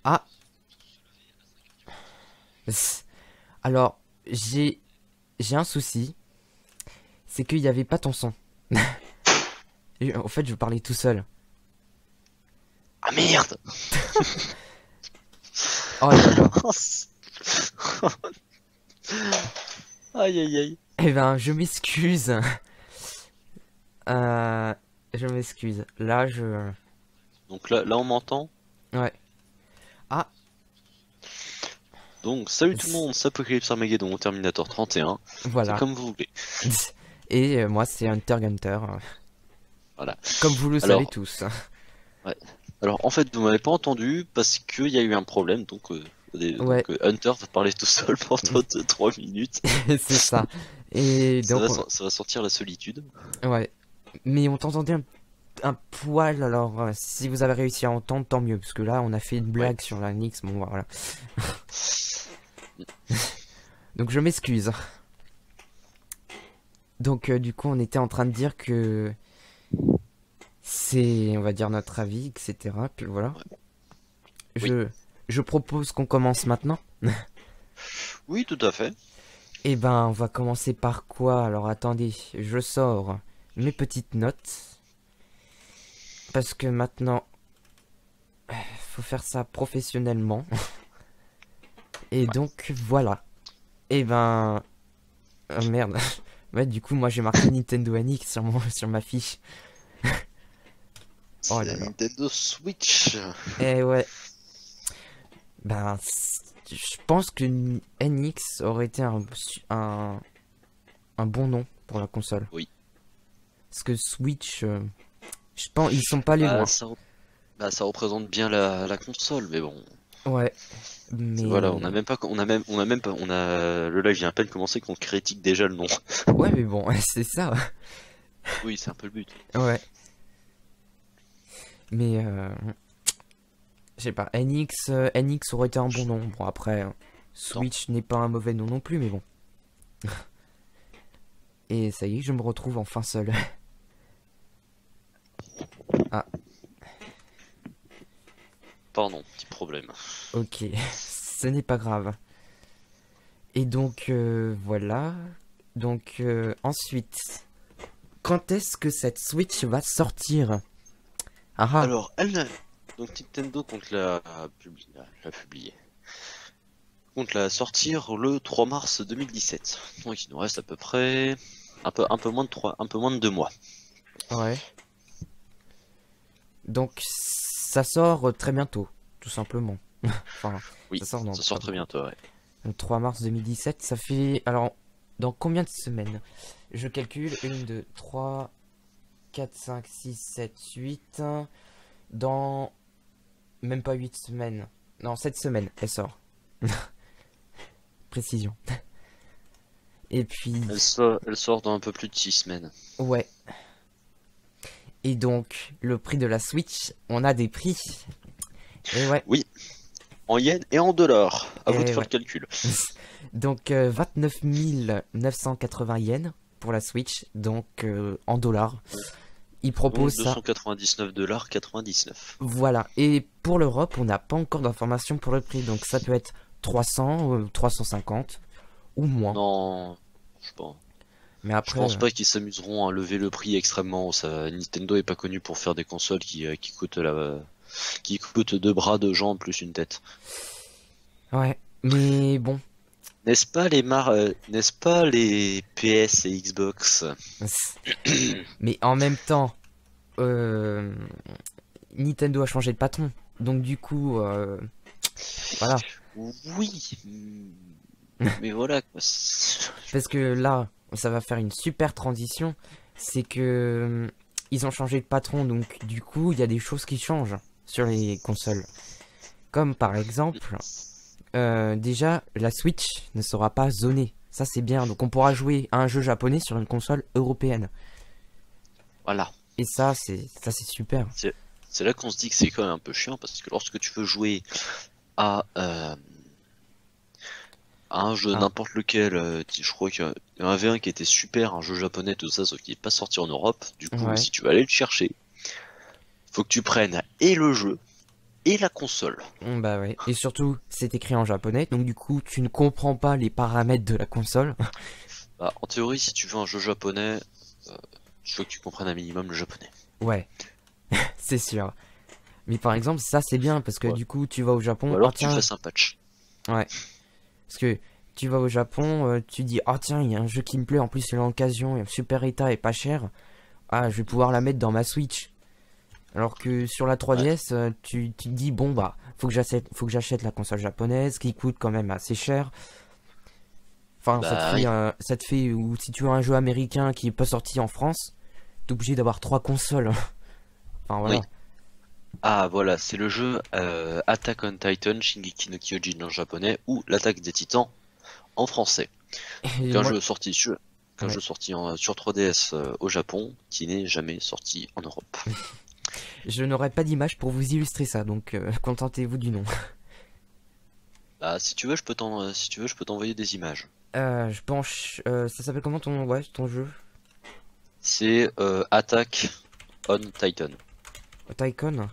Ah, alors, j'ai un souci, c'est qu'il n'y avait pas ton son. Et en fait, je parlais tout seul. Ah merde! Oh là là. Aïe aïe aïe. Eh ben, je m'excuse. Euh, je m'excuse. Là, je... Donc là on m'entend. Ouais. Ah, Donc salut tout le monde, c'est Apocalypse Armageddon, Terminator 31. C'est voilà. comme vous voulez. Et moi, c'est Hunter Gunter. Voilà. Comme vous le savez Alors, tous. ouais. Alors en fait vous m'avez pas entendu parce qu'il y a eu un problème. Donc, Ouais, Hunter va parler tout seul pendant 3 minutes. c'est ça. Et donc, Ça va sortir la solitude. ouais. Mais on t'entendait un poil, alors si vous avez réussi à entendre, tant mieux. Parce que là, on a fait une Ouais. blague sur la Nix. Bon, voilà. Donc, je m'excuse. Donc, du coup, on était en train de dire que c'est, on va dire, notre avis, etc. Puis voilà. Ouais. Oui. Je, je propose qu'on commence maintenant. Oui, tout à fait. Eh ben, on va commencer par quoi? Alors, attendez, je sors mes petites notes. Parce que maintenant, faut faire ça professionnellement. Et donc, voilà. Eh ben... merde. Ouais, du coup, moi, j'ai marqué Nintendo NX sur ma fiche. Oh C'est là la là. Nintendo Switch. Eh ouais. Ben, je pense que NX aurait été un bon nom pour la console. Oui. Parce que Switch, je pense, ils sont pas allés Bah loin. ça, ça représente bien la console, mais bon. Ouais. Voilà, Mais... on a même pas, on a, le live vient à peine commencer qu'on critique déjà le nom. Ouais, mais bon, c'est ça. Oui, c'est un peu le but. Ouais. Mais, je sais pas, NX aurait été un bon nom. Bon, après, Non. Switch n'est pas un mauvais nom non plus, mais bon. Et ça y est, je me retrouve enfin seul. Ah, Pardon, petit problème. ok. Ce n'est pas grave. Et donc, voilà. Donc, ensuite, quand est-ce que cette Switch va sortir? Ah ah, Alors, donc Nintendo compte la publier. Compte la sortir le 3 mars 2017. Donc il nous reste à peu près un peu moins de un peu moins de 2 mois. ouais. Donc, ça sort très bientôt, tout simplement. Enfin, Oui, ça sort dans ça sort pas très beaucoup. bientôt, ouais. Le 3 mars 2017, ça fait... Alors, dans combien de semaines? Je calcule, 1, 2, 3, 4, 5, 6, 7, 8. Dans même pas 8 semaines. Non, 7 semaines, elle sort. Précision. Et puis, Elle sort dans un peu plus de 6 semaines. ouais. Et donc, le prix de la Switch, on a des prix. Et ouais, Oui, en yens et en dollars. À vous de et faire ouais. le calcul. Donc, 29 980 yens pour la Switch, donc en dollars. Il propose Donc ça. 299 $99. Voilà. Et pour l'Europe, on n'a pas encore d'informations pour le prix, donc ça peut être 300, 350 ou moins. Non, je pense. Mais Je après, pense pas qu'ils s'amuseront à lever le prix extrêmement haut. Nintendo est pas connu pour faire des consoles qui coûtent 2 bras de gens plus une tête. ouais. Mais bon, N'est-ce pas les PS et Xbox? mais en même temps, euh, Nintendo a changé de patron. Donc du coup, voilà. Oui, mais voilà quoi. Parce que là, ça va faire une super transition. C'est que ils ont changé de patron, donc du coup, il y a des choses qui changent sur les consoles. Comme par exemple, déjà, la Switch ne sera pas zonée. Ça, c'est bien. Donc on pourra jouer à un jeu japonais sur une console européenne. Voilà. Et ça c'est super. C'est c'est là qu'on se dit que c'est quand même un peu chiant parce que lorsque tu veux jouer à, euh, à un jeu Ah, n'importe lequel, je crois qu'il y a un V1 qui était super, un jeu japonais, tout ça, sauf qu'il n'est pas sorti en Europe. Du coup, ouais. si tu vas aller le chercher, faut que tu prennes et le jeu et la console. Bah ouais. Et surtout, c'est écrit en japonais, donc du coup, tu ne comprends pas les paramètres de la console. Bah, en théorie, si tu veux un jeu japonais, euh, je veux que tu comprennes un minimum le japonais. Ouais, c'est sûr. Mais par exemple, ça c'est bien parce que Ouais. du coup, tu vas au Ou Japon. Oh alors que tu tiens, fasses un patch. ouais. Parce que tu vas au Japon, tu dis, oh tiens, il y a un jeu qui me plaît, en plus c'est l'occasion, super état et pas cher. Ah, je vais pouvoir la mettre dans ma Switch. Alors que sur la Ouais. 3DS, tu te dis, bon bah, faut que j'achète la console japonaise, qui coûte quand même assez cher. Enfin, Bah oui. ça te fait, ou si tu veux un jeu américain qui est pas sorti en France, t'es obligé d'avoir trois consoles. Enfin voilà. Oui. Ah voilà, c'est le jeu Attack on Titan, Shingeki no Kyojin en japonais ou l'attaque des titans en français. Donc Et un moi, jeu sorti sur, un ouais, jeu sorti sur 3DS au Japon qui n'est jamais sorti en Europe. je n'aurai pas d'image pour vous illustrer ça, donc contentez-vous du nom. Bah si tu veux, si tu veux, je peux t'envoyer des images. Je penche, ça s'appelle comment ton jeu? C'est Attack on Titan. Tycoon?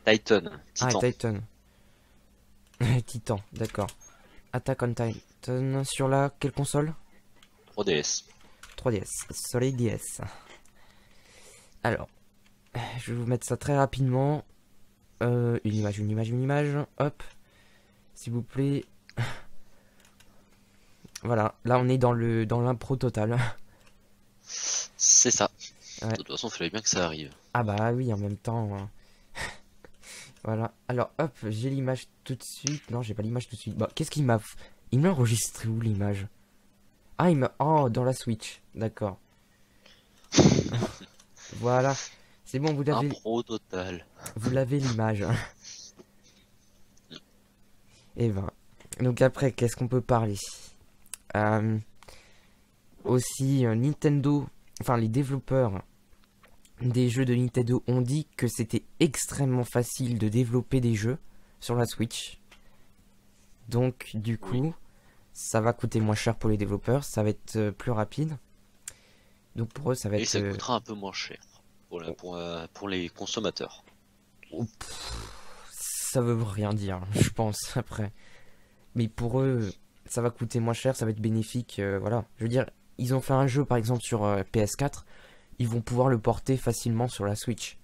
Titan, Ah, Titan, Titan. Titan, d'accord. Attack on Titan sur la quelle console? 3DS. 3DS, Solid DS. Alors, je vais vous mettre ça très rapidement. Une image, une image, une image. Hop, s'il vous plaît. Voilà, là on est dans l'impro total. C'est ça. De Ouais. toute façon, il fallait bien que ça arrive. Ah bah oui, en même temps. Voilà. Alors hop, j'ai l'image tout de suite. Non, j'ai pas l'image tout de suite. Bah, qu'est-ce qu'il m'a... Il m'a enregistré où l'image? Ah, il m'a... Oh, dans la Switch. D'accord. Voilà. C'est bon, Un pro total. vous l'avez l'image. Et ben. Donc après, qu'est-ce qu'on peut parler? Euh, Aussi, Nintendo... Enfin, les développeurs des jeux de Nintendo ont dit que c'était extrêmement facile de développer des jeux sur la Switch. Donc, du Oui. coup, ça va coûter moins cher pour les développeurs, ça va être plus rapide. Donc pour eux, ça va Et être... ça coûtera un peu moins cher pour les consommateurs. oh, ça veut rien dire, je pense, après. Mais pour eux, ça va coûter moins cher, ça va être bénéfique, voilà. Je veux dire, ils ont fait un jeu, par exemple, sur PS4, ils vont pouvoir le porter facilement sur la Switch.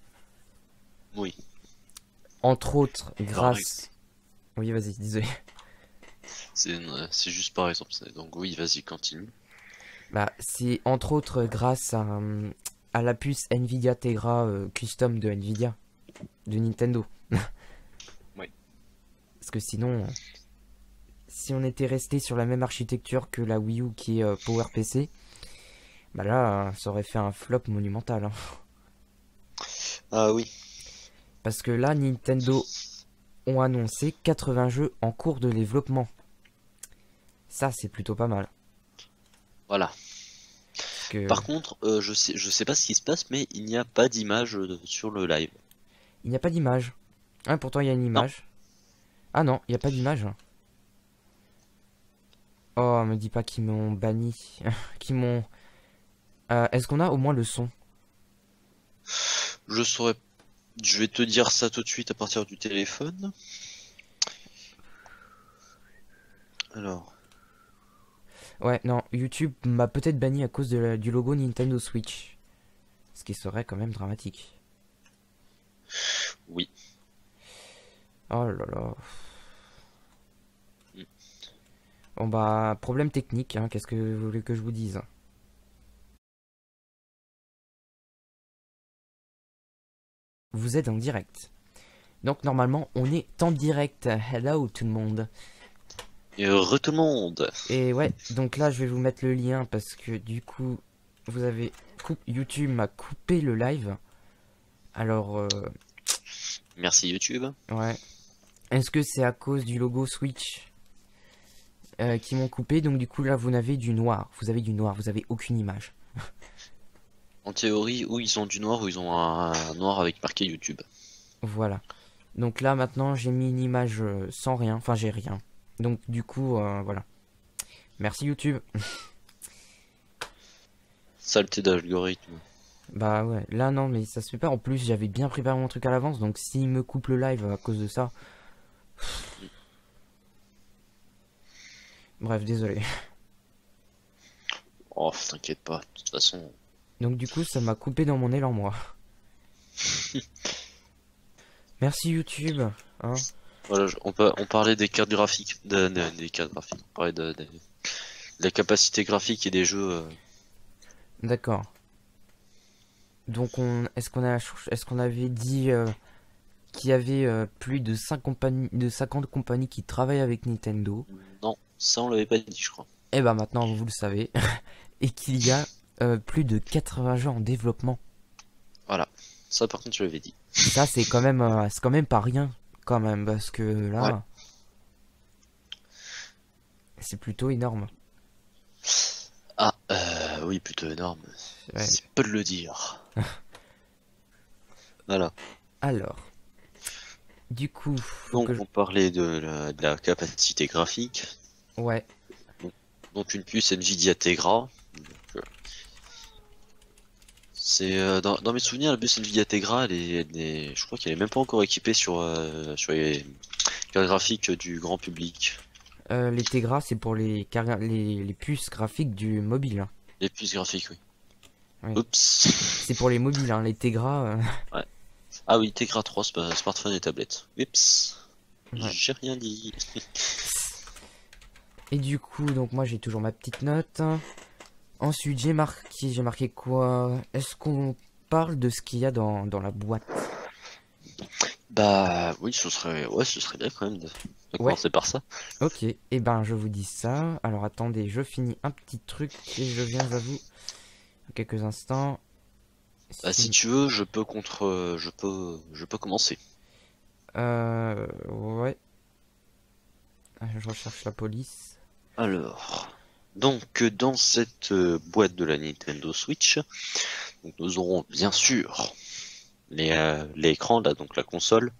Oui. Entre autres, Par grâce... Oui, vas-y, désolé. C'est juste par exemple. Donc oui, vas-y, continue. Bah, c'est entre autres grâce à la puce Nvidia Tegra custom de Nvidia, de Nintendo. Oui. Parce que sinon, si on était resté sur la même architecture que la Wii U qui est PowerPC, bah là, ça aurait fait un flop monumental, hein. Ah oui. Parce que là, Nintendo ont annoncé 80 jeux en cours de développement. Ça, c'est plutôt pas mal. Voilà. Parce que Par contre, je sais pas ce qui se passe, mais il n'y a pas d'image sur le live. il n'y a pas d'image. Ah, pourtant, il y a une Non. image. Ah non, il n'y a pas d'image. Oh, me dis pas qu'ils m'ont banni. Qu'ils m'ont... Est-ce qu'on a au moins le son? Je saurais. Je vais te dire ça tout de suite à partir du téléphone. Alors. Ouais, non, YouTube m'a peut-être banni à cause du logo Nintendo Switch. Ce qui serait quand même dramatique. Oui. Oh là là. Mm. Bon bah, problème technique, hein, qu'est-ce que vous voulez que je vous dise? Vous êtes en direct. Donc normalement, on est en direct. Hello tout le monde. Et tout le monde. Et ouais, donc là, je vais vous mettre le lien parce que du coup, vous avez... YouTube m'a coupé le live. Alors, Merci YouTube. ouais. Est-ce que c'est à cause du logo Switch qui m'ont coupé? Donc du coup, là, vous avez du noir. Vous avez du noir, vous avez aucune image. En théorie, ou ils ont du noir ou ils ont un noir avec marqué YouTube. Voilà. Donc là, maintenant, j'ai mis une image sans rien. Enfin, j'ai rien. Donc du coup, voilà. Merci YouTube. Saleté d'algorithme. Bah ouais, là non, mais ça se fait pas. En plus, j'avais bien préparé mon truc à l'avance, donc s'il me coupe le live à cause de ça, bref, désolé. Oh, t'inquiète pas, de toute façon. Donc du coup, ça m'a coupé dans mon élan, moi. Merci YouTube, hein. Voilà, on parlait des cartes graphiques, des cartes graphiques, on parlait de la capacité graphique et des jeux. D'accord. Donc est-ce qu'on avait dit qu'il y avait plus de 50 compagnies qui travaillent avec Nintendo? Non, ça on l'avait pas dit, je crois. Et bah maintenant vous le savez. Et qu'il y a plus de 80 jeux en développement. Voilà, ça par contre tu l'avais dit. Ça c'est quand même pas rien quand même parce que Ouais. là c'est plutôt énorme. Ah, oui, plutôt énorme. Ouais. C'est peu de le dire. Voilà. Alors, du coup, faut Donc que je... on parlait de la capacité graphique. Ouais, Donc une puce Nvidia Tegra. Donc, c'est dans mes souvenirs, la puce Nvidia Tegra, je crois qu'elle est même pas encore équipée sur les cartes graphiques du grand public. les Tegra c'est pour les puces graphiques du mobile, hein. Les puces graphiques, oui. Oui. Oups. C'est pour les mobiles, hein. Les Tegra. Ouais. Ah oui, Tegra 3, smartphone et tablette. Oups. Ouais. J'ai rien dit. Et du coup, donc moi j'ai toujours ma petite note. Ensuite, j'ai marqué quoi? Est-ce qu'on parle de ce qu'il y a dans la boîte? Bah oui, ce serait bien quand même de Ouais, commencer par ça. ok. Et ben, je vous dis ça. Alors attendez, je finis un petit truc et je viens à vous dans quelques instants. Bah, si tu veux, je peux commencer. Ouais. Je recherche la police. Alors, donc dans cette boîte de la Nintendo Switch, donc, nous aurons bien sûr l'écran là, donc la console,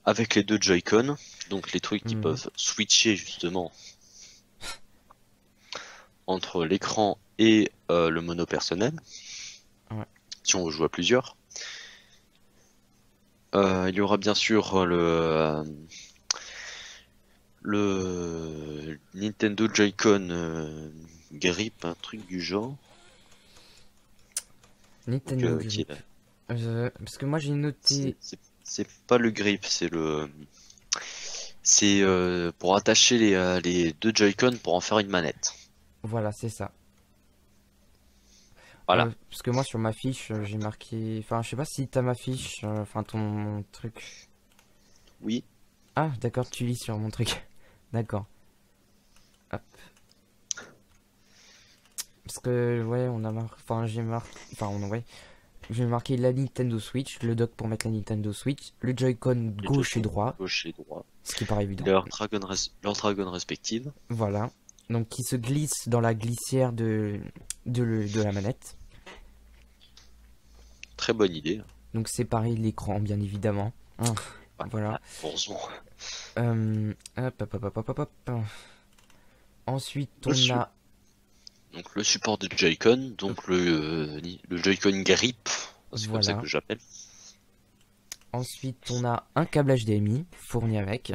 avec les deux Joy-Con, donc les trucs qui Mhm. peuvent switcher justement entre l'écran et le mono personnel, Ouais. si on veut jouer à plusieurs. Il y aura bien sûr le Nintendo Joy-Con Grip, un truc du genre. Donc, Nintendo qui est Grip. là. Parce que moi j'ai noté. C'est pas le grip, c'est pour attacher les deux Joy-Con pour en faire une manette. Voilà, c'est ça. Voilà. Parce que moi sur ma fiche, j'ai marqué. Enfin, je sais pas si t'as ma fiche, enfin ton truc. Oui. Ah, d'accord, tu lis sur mon truc. D'accord. Hop. Parce que, ouais, on a marqué. Enfin, j'ai marqué. Enfin, ouais. J'ai marqué la Nintendo Switch, le dock pour mettre la Nintendo Switch, le Joy-Con Les gauche et Joy-Con droit, gauche et droit. ce qui paraît Et évident. leurs Dragon respectives. Voilà. Donc, qui se glisse dans la glissière de la manette. Très bonne idée. Donc, séparer l'écran, bien évidemment. Hein, Ouais. voilà. Heureusement. Hop, hop, hop, hop, hop, hop. Ensuite, Le on su- a. Donc le support de Joy-Con, donc le Joy-Con Grip, c'est comme ça Voilà. que j'appelle. Ensuite, on a un câble HDMI fourni avec.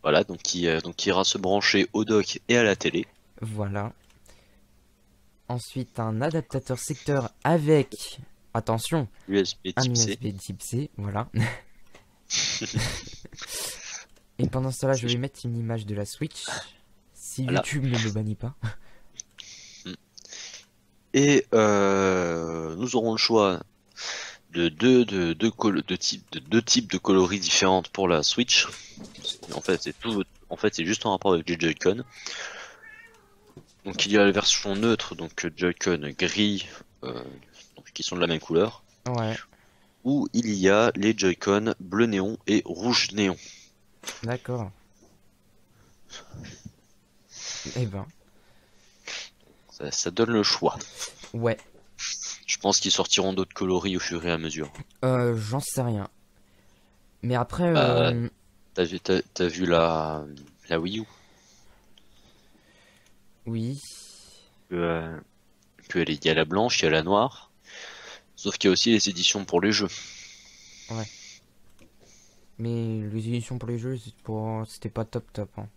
Voilà, donc qui ira se brancher au dock et à la télé. Voilà. Ensuite, un adaptateur secteur avec, attention, USB un type C. USB type C. Voilà. Et pendant ce temps-là, je vais mettre une image de la Switch. Si Voilà. YouTube ne me bannit pas. Et nous aurons le choix de deux types de coloris différentes pour la Switch. En fait, c'est juste en rapport avec les Joy-Con. Donc il y a la version neutre, donc Joy-Con gris, donc, qui sont de la même couleur. Ouais, Ou il y a les Joy-Con bleu néon et rouge néon. d'accord. Eh ben, Ça donne le choix. ouais. Je pense qu'ils sortiront d'autres coloris au fur et à mesure. J'en sais rien. Mais après, Bah, t'as vu la Wii U? oui. Euh, Puis il y a la blanche, il y a la noire. Sauf qu'il y a aussi les éditions pour les jeux. Ouais. Mais les éditions pour les jeux, c'était pas top top. Hein.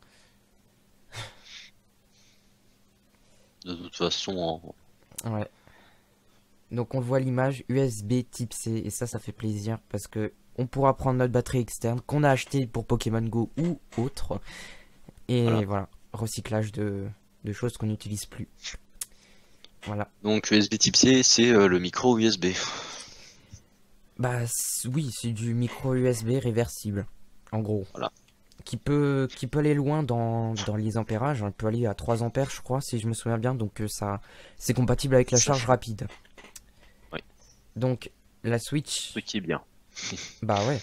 De toute façon, Ouais. Donc on voit l'image USB type C et ça fait plaisir parce que on pourra prendre notre batterie externe qu'on a acheté pour Pokémon Go ou autre. Et voilà, recyclage de choses qu'on n'utilise plus. Voilà. Donc USB type C, c'est le micro USB. Bah oui, c'est du micro USB réversible, en gros. Voilà. Qui peut aller loin dans les ampérages. Il peut aller à 3 ampères, je crois, si je me souviens bien. Donc ça, c'est compatible avec la charge rapide. Oui. Donc la Switch. Ce qui est bien. Bah ouais.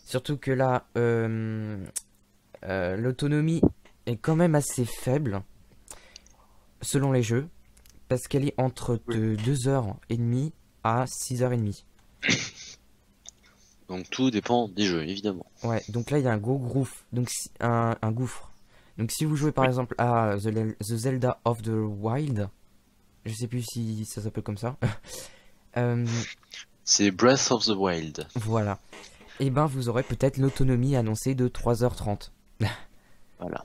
Surtout que là, l'autonomie est quand même assez faible selon les jeux. Parce qu'elle est entre 2h30 à 6h30. Donc tout dépend des jeux, évidemment. Ouais, donc là il y a un gros gouffre. Donc un gouffre. Donc si vous jouez par exemple à The Zelda of the Wild, je sais plus si ça s'appelle comme ça. C'est Breath of the Wild. Voilà. Et ben vous aurez peut-être l'autonomie annoncée de 3h30. Voilà.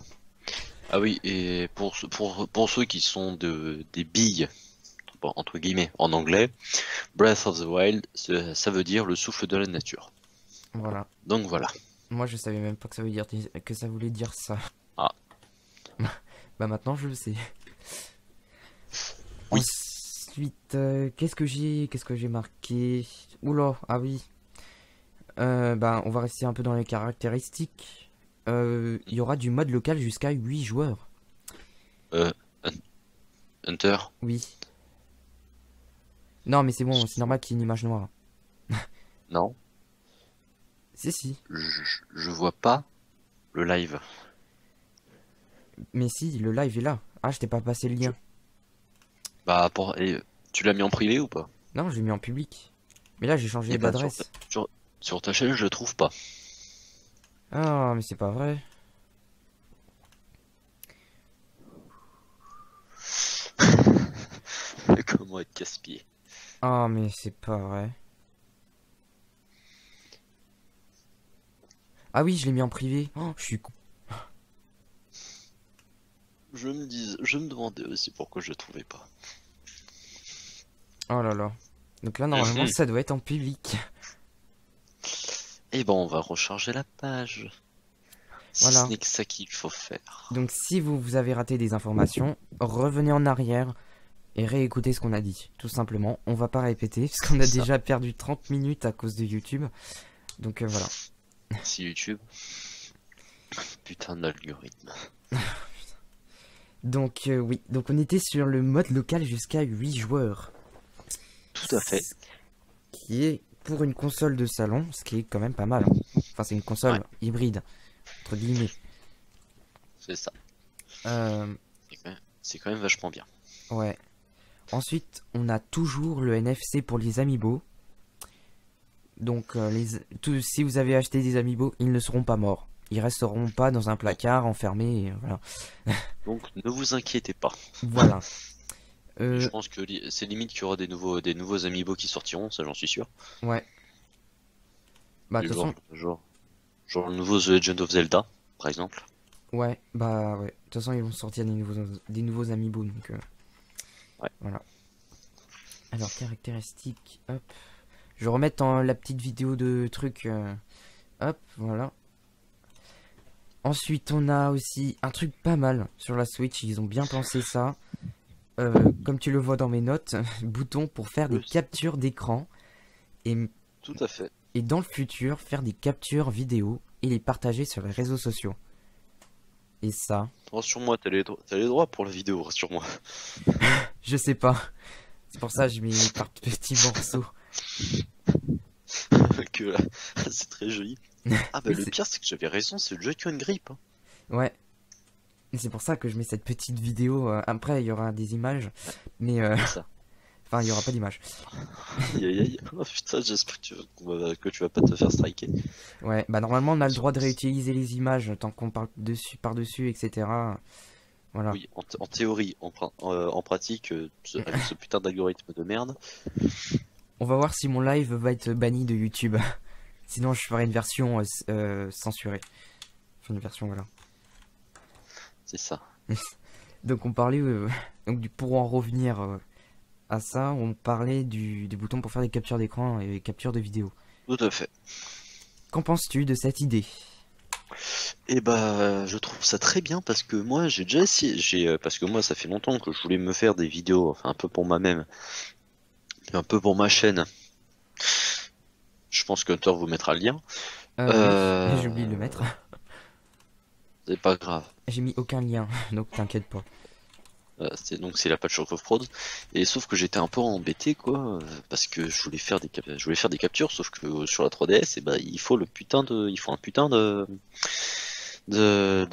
Ah oui, et pour ceux qui sont des billes, bon, entre guillemets, en anglais, Breath of the Wild, ça veut dire le souffle de la nature. Voilà. Donc voilà. Moi je savais même pas que ça voulait dire ça. Ah. Bah maintenant je le sais. Oui. Ensuite, qu'est-ce que j'ai marqué? Oula, ah oui. Bah on va rester un peu dans les caractéristiques. Il y aura du mode local jusqu'à 8 joueurs. Hunter. Oui. Non mais c'est bon, c'est normal qu'il y ait une image noire. Non. Si. Je vois pas le live. Mais si, le live est là. Ah, je t'ai pas passé le lien. Bah, tu l'as mis en privé ou pas? Non, je l'ai mis en public. Mais là, j'ai changé bah, d'adresse. sur ta chaîne, je le trouve pas. Ah, mais c'est pas vrai. Comment être casse-pied? Ah, mais c'est pas vrai. Ah oui, je l'ai mis en privé. Oh, je suis con. Je me demandais aussi pourquoi je le trouvais pas. Oh là là. Donc là, normalement, ça doit être en public. Et ben, on va recharger la page. Si Voilà. ce n'est que ça qu'il faut faire. Donc si vous avez raté des informations, revenez en arrière et réécoutez ce qu'on a dit. Tout simplement, on va pas répéter parce qu'on a déjà perdu 30 minutes à cause de YouTube. Donc voilà. Merci YouTube. Putain d'algorithme. Donc oui, donc on était sur le mode local jusqu'à 8 joueurs. Tout à fait. Qui est pour une console de salon, ce qui est quand même pas mal. Hein. Enfin c'est une console hybride, entre guillemets. C'est ça. C'est quand même vachement bien. Ouais. Ensuite, on a toujours le NFC pour les amiibo. Donc si vous avez acheté des amiibo, ils ne seront pas morts. Ils resteront pas dans un placard enfermé. Et voilà. Donc ne vous inquiétez pas. Voilà. Je pense que c'est limite qu'il y aura des nouveaux amiibo qui sortiront, ça j'en suis sûr. Ouais. Bah de toute façon. Genre le nouveau The Legend of Zelda, par exemple. Ouais, bah ouais. De toute façon, ils vont sortir des nouveaux amiibo, donc ouais. Voilà. Alors caractéristiques, hop. Je vais remettre en la petite vidéo de trucs. Hop, voilà. Ensuite, on a aussi un truc pas mal sur la Switch. Ils ont bien pensé ça. Comme tu le vois dans mes notes, bouton pour faire des captures d'écran. Tout à fait. Et dans le futur, faire des captures vidéo et les partager sur les réseaux sociaux. Et ça... Rassure-moi, t'as les droits pour la vidéo, rassure-moi. Je sais pas. C'est pour ça que je mets par petits morceaux. C'est très joli. Ah bah le pire c'est que j'avais raison, c'est le Joy-Con Grip. Hein. Ouais. Et c'est pour ça que je mets cette petite vidéo. Après il y aura des images. Mais enfin il y aura pas d'images. Oh putain, j'espère que tu vas pas te faire striker. Ouais, bah normalement on a le droit de réutiliser les images tant qu'on parle par-dessus, etc. Voilà. Oui, en théorie, en pratique, avec ce putain d'algorithme de merde, On va voir si mon live va être banni de YouTube. Sinon, je ferai une version censurée. Enfin, une version, voilà. c'est ça. Donc, on parlait. Donc, pour en revenir à ça, on parlait du bouton pour faire des captures d'écran et des captures de vidéo. Tout à fait. Qu'en penses-tu de cette idée? Et bah, je trouve ça très bien parce que moi, j'ai déjà essayé, parce que moi, ça fait longtemps que je voulais me faire des vidéos, enfin un peu pour moi-même, et un peu pour ma chaîne. Je pense que Hunter vous mettra le lien. Oui, Euh, j'ai oublié de le mettre. c'est pas grave. J'ai mis aucun lien, donc t'inquiète pas. C'est la patch of Prod. Et sauf que j'étais un peu embêté quoi, parce que je voulais faire des captures, sauf que sur la 3DS, et bah, il faut un putain de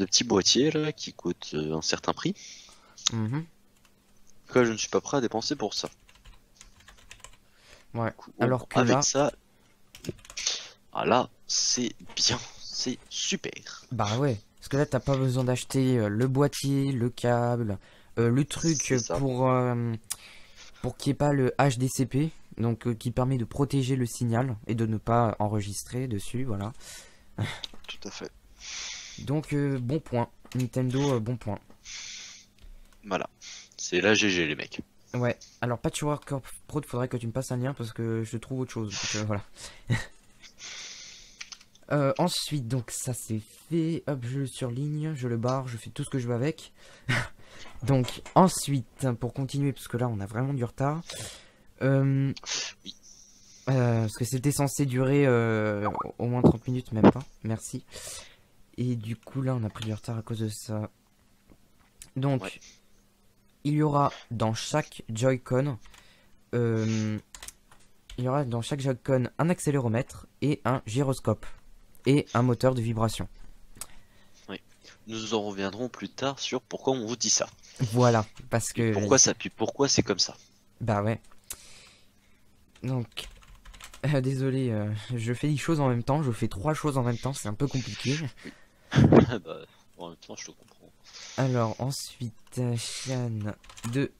petit boîtier là qui coûte un certain prix. Mhm. Que je ne suis pas prêt à dépenser pour ça. Ouais. Du coup, Alors que avec là, ça, ah là, c'est bien, c'est super. bah ouais. Parce que là, t'as pas besoin d'acheter le boîtier, le câble, le truc C'est ça, pour qu'il n'y ait pas le HDCP, donc qui permet de protéger le signal et de ne pas enregistrer dessus, voilà. tout à fait. Donc bon point. Nintendo, bon point. Voilà, c'est la GG les mecs. Ouais. Alors Patchwork Pro, il faudrait que tu me passes un lien parce que je trouve autre chose. Donc, voilà. Ensuite, donc ça c'est fait. Hop, je le surligne, je le barre, je fais tout ce que je veux avec. Donc ensuite, pour continuer, parce que là on a vraiment du retard. Oui. Parce que c'était censé durer au moins 30 minutes, même pas. Merci. Et du coup là on a pris du retard à cause de ça. Donc Ouais. il y aura dans chaque Joy-Con un accéléromètre et un gyroscope et un moteur de vibration. Nous en reviendrons plus tard sur pourquoi on vous dit ça. Voilà, parce Et que pourquoi c'est comme ça. bah ouais. Donc désolé, je fais des choses en même temps, je fais 3 choses en même temps, c'est un peu compliqué. Bah, en même temps, je te comprends. Alors ensuite, chaîne de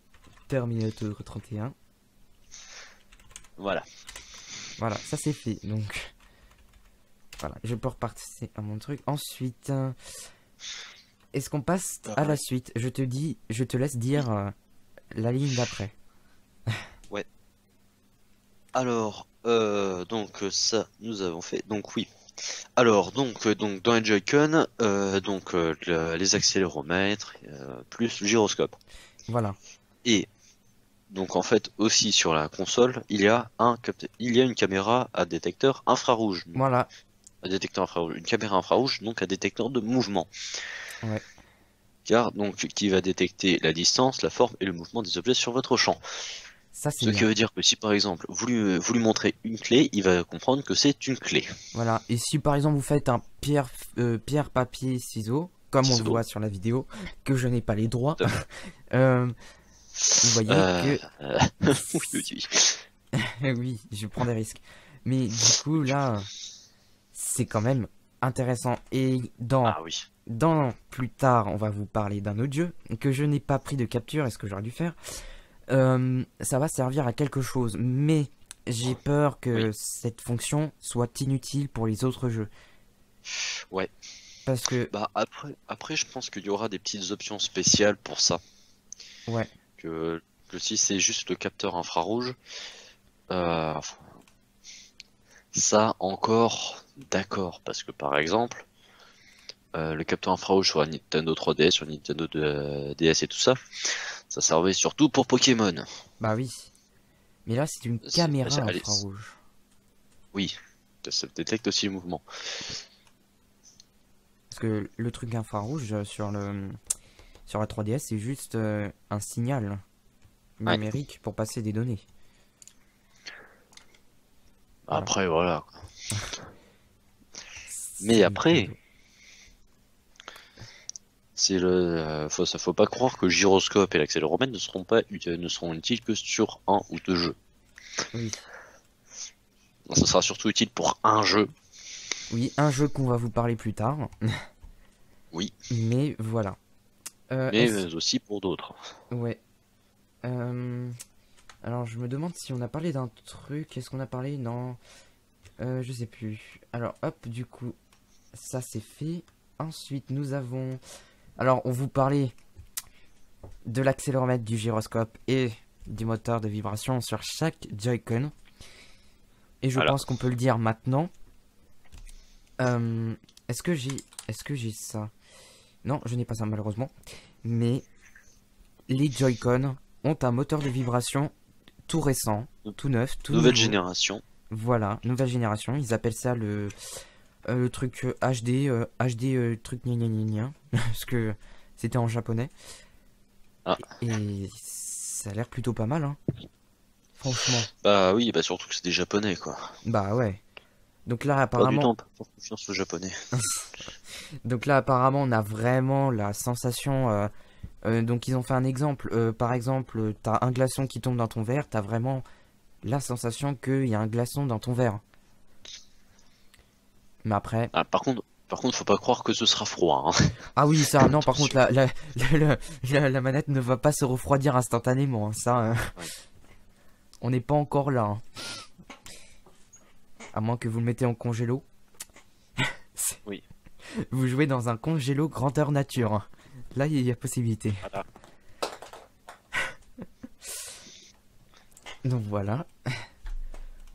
Terminator 31. Voilà. Voilà, ça c'est fait. Donc voilà, je peux repartir à mon truc. Ensuite, est-ce qu'on passe à la suite? Je te laisse dire la ligne d'après. Ouais. Alors, donc ça, nous avons fait. Donc oui. Alors, donc dans les Joy-Con, les accéléromètres, plus le gyroscope. Voilà, Et donc en fait aussi sur la console, il y a une caméra à détecteur infrarouge. voilà, Un détecteur infrarouge, une caméra infrarouge, donc un détecteur de mouvement. ouais. Car donc qui va détecter la distance, la forme et le mouvement des objets sur votre champ. Ça c'est Ce qui bien. veut dire que si par exemple vous lui montrez une clé, il va comprendre que c'est une clé. Voilà. Et si par exemple vous faites un pierre, papier, ciseaux, comme on le Ciseaux. voit sur la vidéo, que je n'ai pas les droits, Tout à fait. euh, vous voyez que Oui, oui, oui, je prends des risques. Mais du coup là, c'est quand même intéressant. Et ah oui. dans plus tard, on va vous parler d'un autre jeu que je n'ai pas pris de capture, est-ce que j'aurais dû faire. Ça va servir à quelque chose, mais j'ai peur que Oui. cette fonction soit inutile pour les autres jeux. Ouais. Parce que, Bah après je pense qu'il y aura des petites options spéciales pour ça. ouais, Que si c'est juste le capteur infrarouge, euh, ça encore d'accord. Parce que par exemple, le capteur infrarouge sur la Nintendo 3DS, sur la Nintendo DS et tout ça, ça servait surtout pour Pokémon. bah oui. Mais là, c'est une caméra infrarouge. Oui, ça détecte aussi le mouvement. Parce que le truc infrarouge sur la 3DS, c'est juste un signal Ouais. numérique pour passer des données. Voilà. Après, voilà. C'est Mais après, Nintendo. faut pas croire que le gyroscope et l'accéléromètre ne seront utiles que sur un ou deux jeux. Oui. Ça sera surtout utile pour un jeu. Oui, un jeu qu'on va vous parler plus tard. Oui. Mais voilà. mais aussi pour d'autres. Ouais. Euh, Alors, je me demande si on a parlé d'un truc. Est-ce qu'on a parlé? Non. Je sais plus. Alors, hop, du coup, ça c'est fait. Ensuite, nous avons... Alors, on vous parlait de l'accéléromètre, du gyroscope et du moteur de vibration sur chaque Joy-Con. Et je Voilà. pense qu'on peut le dire maintenant. Euh, Est-ce que j'ai ça? Non, je n'ai pas ça malheureusement. Mais les Joy-Con ont un moteur de vibration tout récent, tout neuf, tout Nouvelle nouveau. génération. Voilà, nouvelle génération. Ils appellent ça le truc HD, truc gna gna gna gna. Parce que c'était en japonais. Ah. Et ça a l'air plutôt pas mal, hein. Franchement. Bah oui, bah surtout que c'est des japonais quoi. Bah ouais. Donc là, Pas du apparemment, temps, pas faire confiance aux japonais. on a vraiment la sensation. Donc ils ont fait un exemple. Par exemple, t'as un glaçon qui tombe dans ton verre, t'as vraiment la sensation qu'il y a un glaçon dans ton verre. Mais après, Ah, par contre, faut pas croire que ce sera froid, hein. ah oui, ça, non, par contre, Attention. la manette ne va pas se refroidir instantanément, hein, ça, Ouais. on n'est pas encore là, hein. À moins que vous le mettez en congélo. C'est- Oui. Vous jouez dans un congélo grandeur nature, hein. Là, il y a possibilité. Voilà. Donc voilà.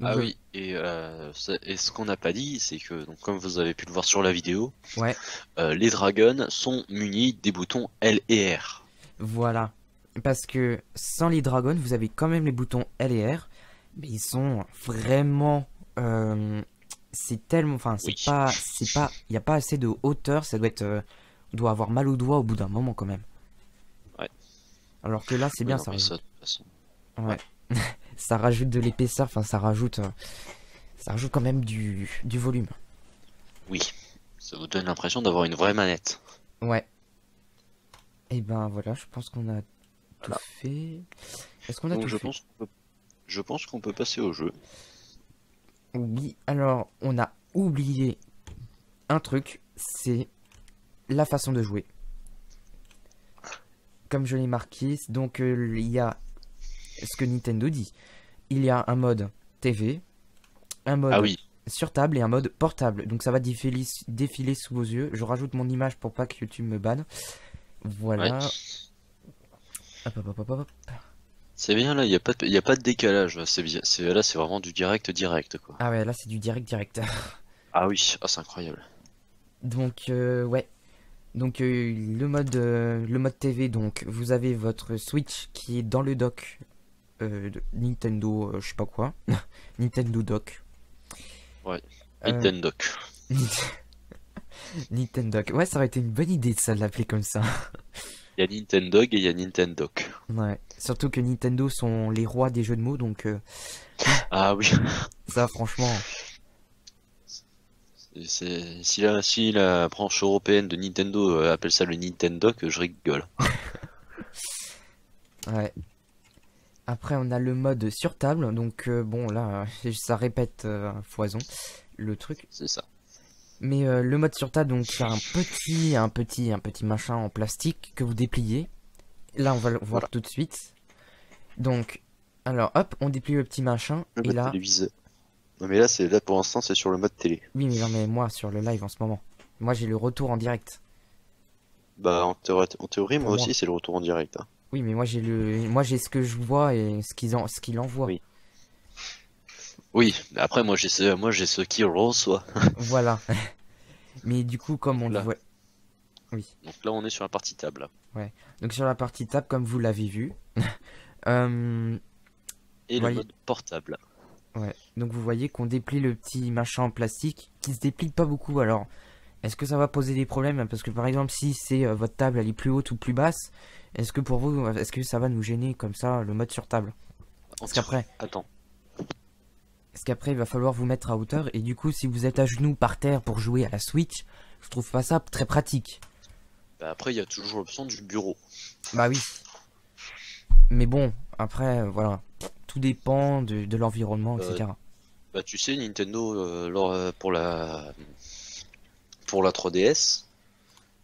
Ah Donc, oui, et ce qu'on n'a pas dit, c'est que, donc, comme vous avez pu le voir sur la vidéo, ouais, les Dragons sont munis des boutons L et R. voilà. Parce que sans les dragons, vous avez quand même les boutons L et R. Mais ils sont vraiment... c'est tellement... Enfin, Oui. il n'y a pas assez de hauteur. Ça doit être... on doit avoir mal au doigt au bout d'un moment quand même. Ouais. Alors que là, c'est Oui, bien, non, ça mais ça, rajoute. de toute façon. Ouais. Ça rajoute de l'épaisseur. Enfin, ça rajoute quand même du volume. Oui. Ça vous donne l'impression d'avoir une vraie manette. Ouais. Et ben voilà, je pense qu'on a tout Voilà. fait. Est-ce qu'on a Donc tout je fait? pense qu'on peut passer au jeu. Oui, alors on a oublié un truc, c'est la façon de jouer. Comme je l'ai marqué, donc il y a ce que Nintendo dit. Il y a un mode TV, un Ah mode oui. sur table et un mode portable. Donc ça va défiler sous vos yeux. Je rajoute mon image pour pas que YouTube me banne. Ouais. Voilà. Hop, hop, hop, hop, hop. C'est bien là, y a pas de décalage. Là, c'est bien. Là, c'est vraiment du direct quoi. Ah ouais, là c'est du direct. Ah oui, ah, c'est incroyable. Donc ouais. Donc le mode TV, donc vous avez votre Switch qui est dans le dock de Nintendo, je sais pas quoi, Nintendo Dock. Ouais. Euh, Nintendo. Nintendo Dock. Ouais, ça aurait été une bonne idée de ça de l'appeler comme ça. Il y a Nintendo et il y a Nintendo. Ouais. Surtout que Nintendo sont les rois des jeux de mots, donc Ah oui. ça franchement. Si la branche européenne de Nintendo appelle ça le Nintendo, que je rigole. Ouais. Après on a le mode sur table, donc bon là ça répète à foison le truc. C'est ça. Mais le mode sur table, donc c'est un petit machin en plastique que vous dépliez. Là, on va le voir Voilà. tout de suite. Donc, alors hop, on déplie le petit machin. Le Et mode là, téléviseur. Non mais là pour l'instant c'est sur le mode télé. oui, mais non, mais moi sur le live en ce moment, moi j'ai le retour en direct. Bah en théorie Pour moi moi. aussi c'est le retour en direct, hein. Oui, mais moi j'ai ce que je vois et ce qu'il envoie. Oui. Oui, mais après moi j'ai ce qui reçoit. Voilà. Mais du coup, comme on le Là. voit, oui. Donc là on est sur la partie table. Donc sur la partie table, comme vous l'avez vu, euh, Et le voyez- mode portable. ouais. Donc vous voyez qu'on déplie le petit machin en plastique qui se déplie pas beaucoup. Alors, est-ce que ça va poser des problèmes? Parce que par exemple, si c'est votre table, elle est plus haute ou plus basse, est-ce que pour vous, est-ce que ça va nous gêner comme ça le mode sur table? Parce qu'après, Attends. il va falloir vous mettre à hauteur et du coup, si vous êtes à genoux par terre pour jouer à la Switch, je trouve pas ça très pratique. Bah, après il y a toujours l'option du bureau. Bah oui. Mais bon, après, voilà, tout dépend de l'environnement, etc. Bah tu sais Nintendo pour la 3DS,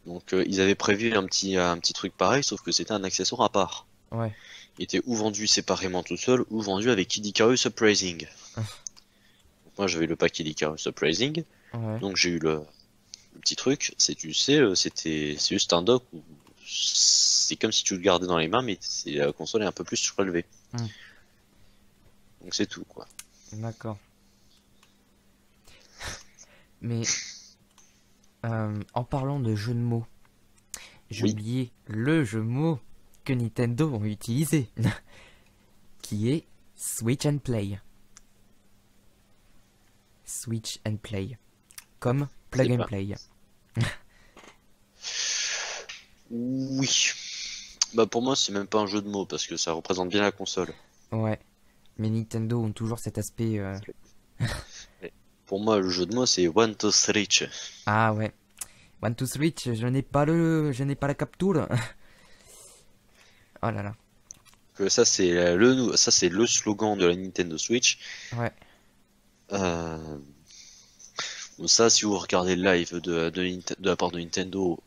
Donc ils avaient prévu un petit truc pareil, sauf que c'était un accessoire à part. Ouais. Il était ou vendu séparément tout seul, ou vendu avec Kid Icarus Uprising. Donc, moi j'avais le pack Kid Icarus Uprising, Ouais. donc j'ai eu le petit truc, c'est tu sais, c'est juste un dock où c'est comme si tu le gardais dans les mains, mais la console est un peu plus surélevée. Hmm. Donc c'est tout quoi. D'accord. Mais en parlant de jeu de mots, j'ai Oui, oublié le jeu de mots que Nintendo ont utilisé, qui est Switch and Play. Switch and Play. Comme c'est Plug and pas. Play. Oui. Bah pour moi c'est même pas un jeu de mots parce que ça représente bien la console. Ouais. Mais Nintendo ont toujours cet aspect. Pour moi le jeu de mots c'est One to Switch. Ah ouais. One to Switch, je n'ai pas la capture. Oh là là. Que ça c'est le slogan de la Nintendo Switch. Ouais. Euh, bon, ça si vous regardez le live de la part de Nintendo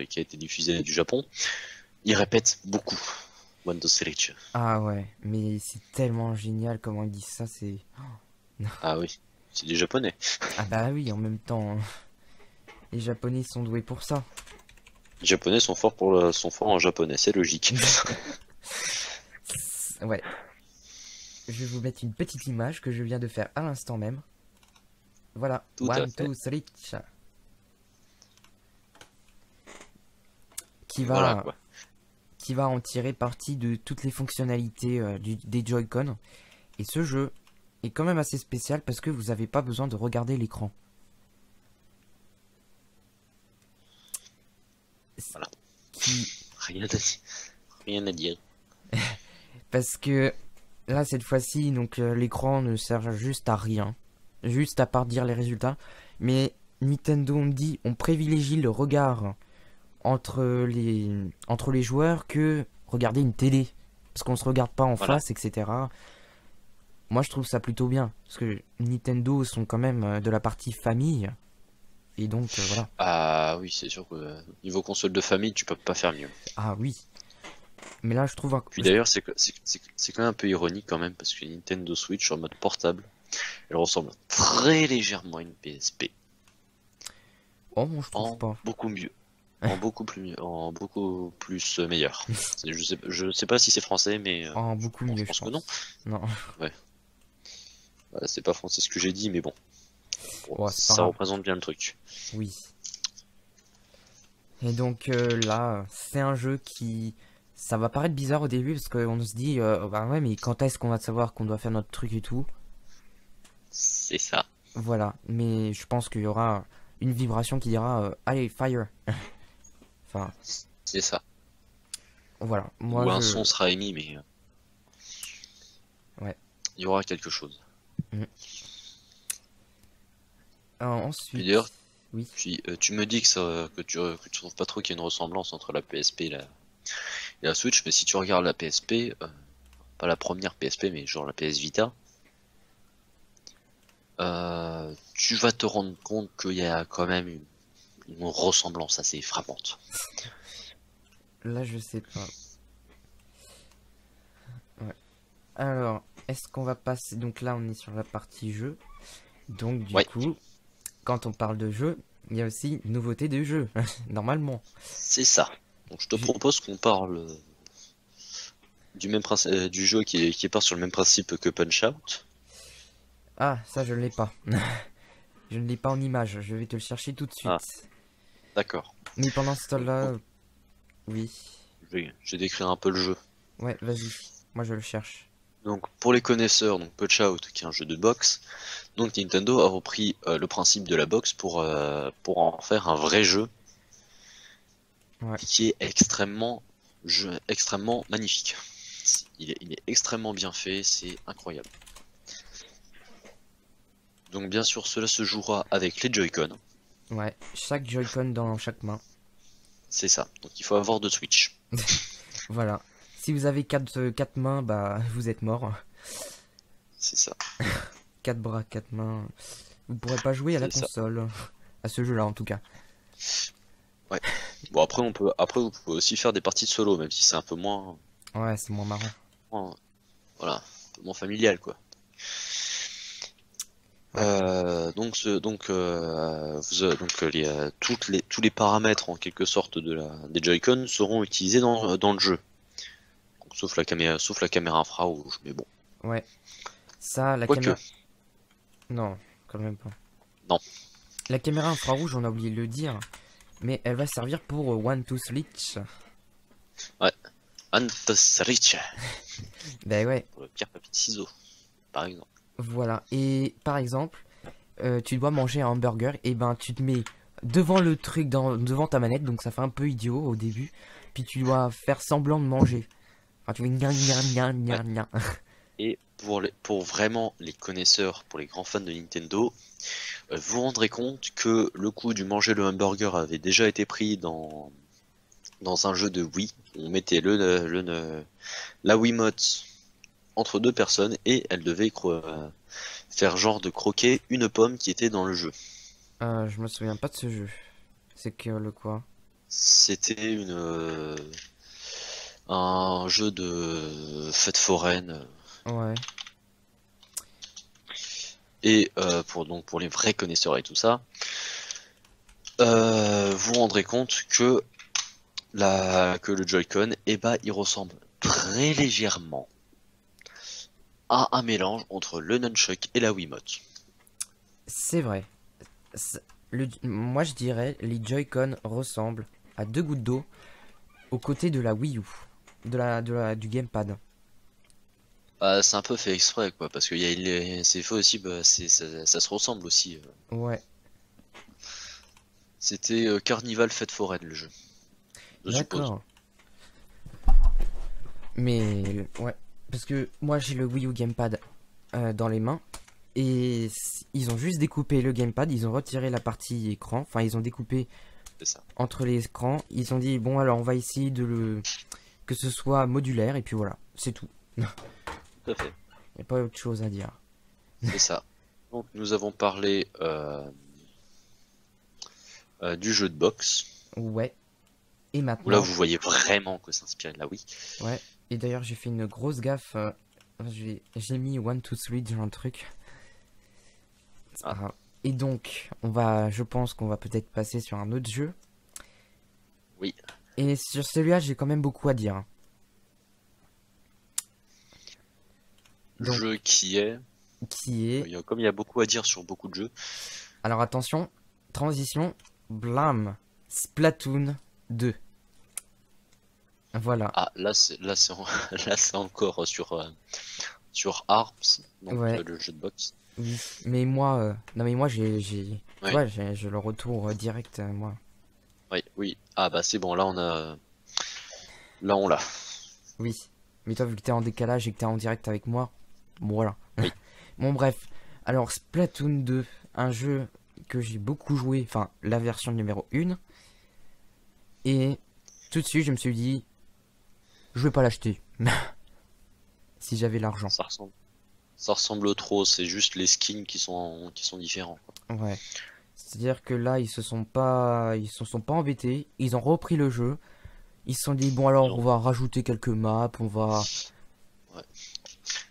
qui a été diffusé du Japon, ils répètent beaucoup One to Switch. Ah ouais. Mais c'est tellement génial comment ils disent ça. C'est. Ah oui, c'est des Japonais. Ah bah oui, en même temps. Les Japonais sont doués pour ça. Les Japonais sont forts sont forts en japonais, c'est logique. Ouais. Je vais vous mettre une petite image que je viens de faire à l'instant même. Voilà. Tout à One, fait. two, switch. Qui Voilà va, quoi. qui va en tirer parti de toutes les fonctionnalités des Joy-Con. Et ce jeu est quand même assez spécial parce que vous n'avez pas besoin de regarder l'écran. Voilà. Qui, Rien à dire. Rien à dire. parce que là, cette fois-ci, donc l'écran ne sert juste à rien. Juste à part dire les résultats. Mais Nintendo on dit, on privilégie le regard entre les joueurs que regarder une télé. Parce qu'on se regarde pas en Voilà. face, etc. Moi, je trouve ça plutôt bien. Parce que Nintendo sont quand même de la partie famille. Et donc, voilà. Ah oui, c'est sûr que niveau console de famille, tu peux pas faire mieux. Ah oui. Mais là, je trouve... Puis d'ailleurs, c'est quand même un peu ironique quand même, parce que Nintendo Switch en mode portable, elle ressemble très légèrement à une PSP, Oh, moi, je trouve en pas. beaucoup mieux, en beaucoup plus meilleur. Je sais pas si c'est français, mais Oh, beaucoup bon, je mieux, je pense que non. pense. Non. Voilà, c'est pas français ce que j'ai dit, mais bon, Ouais, c'est pas ça grave. représente bien le truc. Oui. Et donc, là, c'est un jeu qui... Ça va paraître bizarre au début, parce qu'on se dit... bah ouais, mais quand est-ce qu'on va savoir qu'on doit faire notre truc et tout? C'est ça. Voilà. Mais je pense qu'il y aura une vibration qui dira... allez, fire. Enfin, C'est ça. voilà. Moi, Ou un je... son sera émis, mais Ouais. il y aura quelque chose. Puis Ensuite... d'ailleurs, Oui. tu me dis que tu trouves pas trop qu'il y a une ressemblance entre la PSP et la Switch, mais si tu regardes la PSP, pas la première PSP, mais genre la PS Vita, tu vas te rendre compte qu'il y a quand même une ressemblance assez frappante. Là, je sais pas. Ouais. Alors, est-ce qu'on va passer... Donc là, on est sur la partie jeu. Donc, du Ouais, coup, quand on parle de jeu, il y a aussi nouveauté de jeu. Normalement. c'est ça. Donc je te J'ai- propose qu'on parle du même principe, du jeu qui part sur le même principe que Punch-Out. Ah, ça, je ne l'ai pas. Je ne l'ai pas en image. Je vais te le chercher tout de Ah, suite. d'accord. Mais pendant ce temps-là... Donc, Oui. je vais décrire un peu le jeu. Ouais, vas-y. Moi, je le cherche. Donc pour les connaisseurs, donc Punch-Out, qui est un jeu de boxe, donc Nintendo a repris le principe de la boxe pour en faire un vrai jeu Ouais. qui est extrêmement magnifique. Il est extrêmement bien fait, c'est incroyable. Donc bien sûr, cela se jouera avec les Joy-Con, Ouais. Chaque Joy-Con dans chaque main. c'est ça. Donc il faut avoir de Switch. Voilà. Si vous avez quatre mains, bah, vous êtes mort. C'est ça, 4 bras, 4 mains. Vous pourrez pas jouer à la c'est ça. console. À ce jeu-là, en tout cas. Ouais. Bon après vous pouvez aussi faire des parties de solo, même si c'est un peu Ouais, c'est moins marrant. voilà, un peu moins familial quoi. Ouais. Tous les paramètres en quelque sorte des Joy-Con seront utilisés dans le jeu. Donc, sauf la caméra infrarouge, mais bon. Ouais. Ça, la Quoique, caméra... Non, quand même pas. non. La caméra infrarouge, on a oublié de le dire, mais elle va servir pour One to Switch. Ouais. Antasrich, Ben ouais, pour le pierre papier ciseaux, par exemple. voilà. Et par exemple, tu dois manger un hamburger, et ben tu te mets devant le truc, devant ta manette, donc ça fait un peu idiot au début. Puis tu dois faire semblant de manger. Enfin, tu fais gna gna gna Ouais. gna gna. Et pour vraiment les connaisseurs, pour les grands fans de Nintendo, vous vous rendrez compte que le coup du manger le hamburger avait déjà été pris dans un jeu de Wii. On mettait la Wiimote entre deux personnes et elle devait faire genre de croquer une pomme qui était dans le jeu. Je me souviens pas de ce jeu. C'est que le quoi? C'était un jeu de fête foraine Ouais. et pour les vrais connaisseurs et tout ça, vous vous rendrez compte que le Joy-Con, eh ben, il ressemble très légèrement à un mélange entre le Nunchuck et la Wiimote. C'est vrai. Moi je dirais les Joy-Con ressemblent à deux gouttes d'eau aux côtés de la Wii U, du gamepad. Bah, c'est un peu fait exprès, quoi, parce que c'est fait aussi, bah, ça se ressemble aussi. Ouais, C'était Carnival Fête Foraine, le jeu, je suppose. d'accord. Mais ouais, parce que moi j'ai le Wii U gamepad dans les mains et ils ont juste découpé le gamepad, ils ont retiré la partie écran, enfin ils ont découpé C'est ça. entre les écrans, ils ont dit bon alors on va essayer que ce soit modulaire et puis voilà, c'est tout. Tout à fait. Y a pas autre chose à dire. C'est ça. Donc, nous avons parlé du jeu de boxe, Ouais. Et où là, maintenant, vous voyez vraiment que s'inspirer de la Wii. ouais. Et d'ailleurs j'ai fait une grosse gaffe. J'ai mis one 2 3 dans le truc. C'est pas Ah, grave. Et donc je pense qu'on va peut-être passer sur un autre jeu. oui. Et sur celui-là j'ai quand même beaucoup à dire. Donc Jeu qui est, qui est comme il y a beaucoup à dire sur beaucoup de jeux, alors attention, transition, blam, Splatoon 2. Voilà. ah, là, c'est encore sur ARPS, donc Ouais, le jeu de boxe. oui. Mais moi, non mais moi tu Oui, vois, j'ai le retour direct, moi. oui, oui. Ah, bah, c'est bon, là, on l'a. Oui. Mais toi, vu que t'es en décalage et que t'es en direct avec moi, bon, voilà. Oui. Bon, bref. Alors, Splatoon 2, un jeu que j'ai beaucoup joué, enfin, la version numéro 1. Et tout de suite, je me suis dit, je vais pas l'acheter. Si j'avais l'argent. Ça ressemble. Ça ressemble trop, c'est juste les skins qui sont différents, quoi. Ouais. C'est-à-dire que là, ils se sont pas embêtés. Ils ont repris le jeu. Ils se sont dit, bon, alors, Non. on va rajouter quelques maps, Ouais.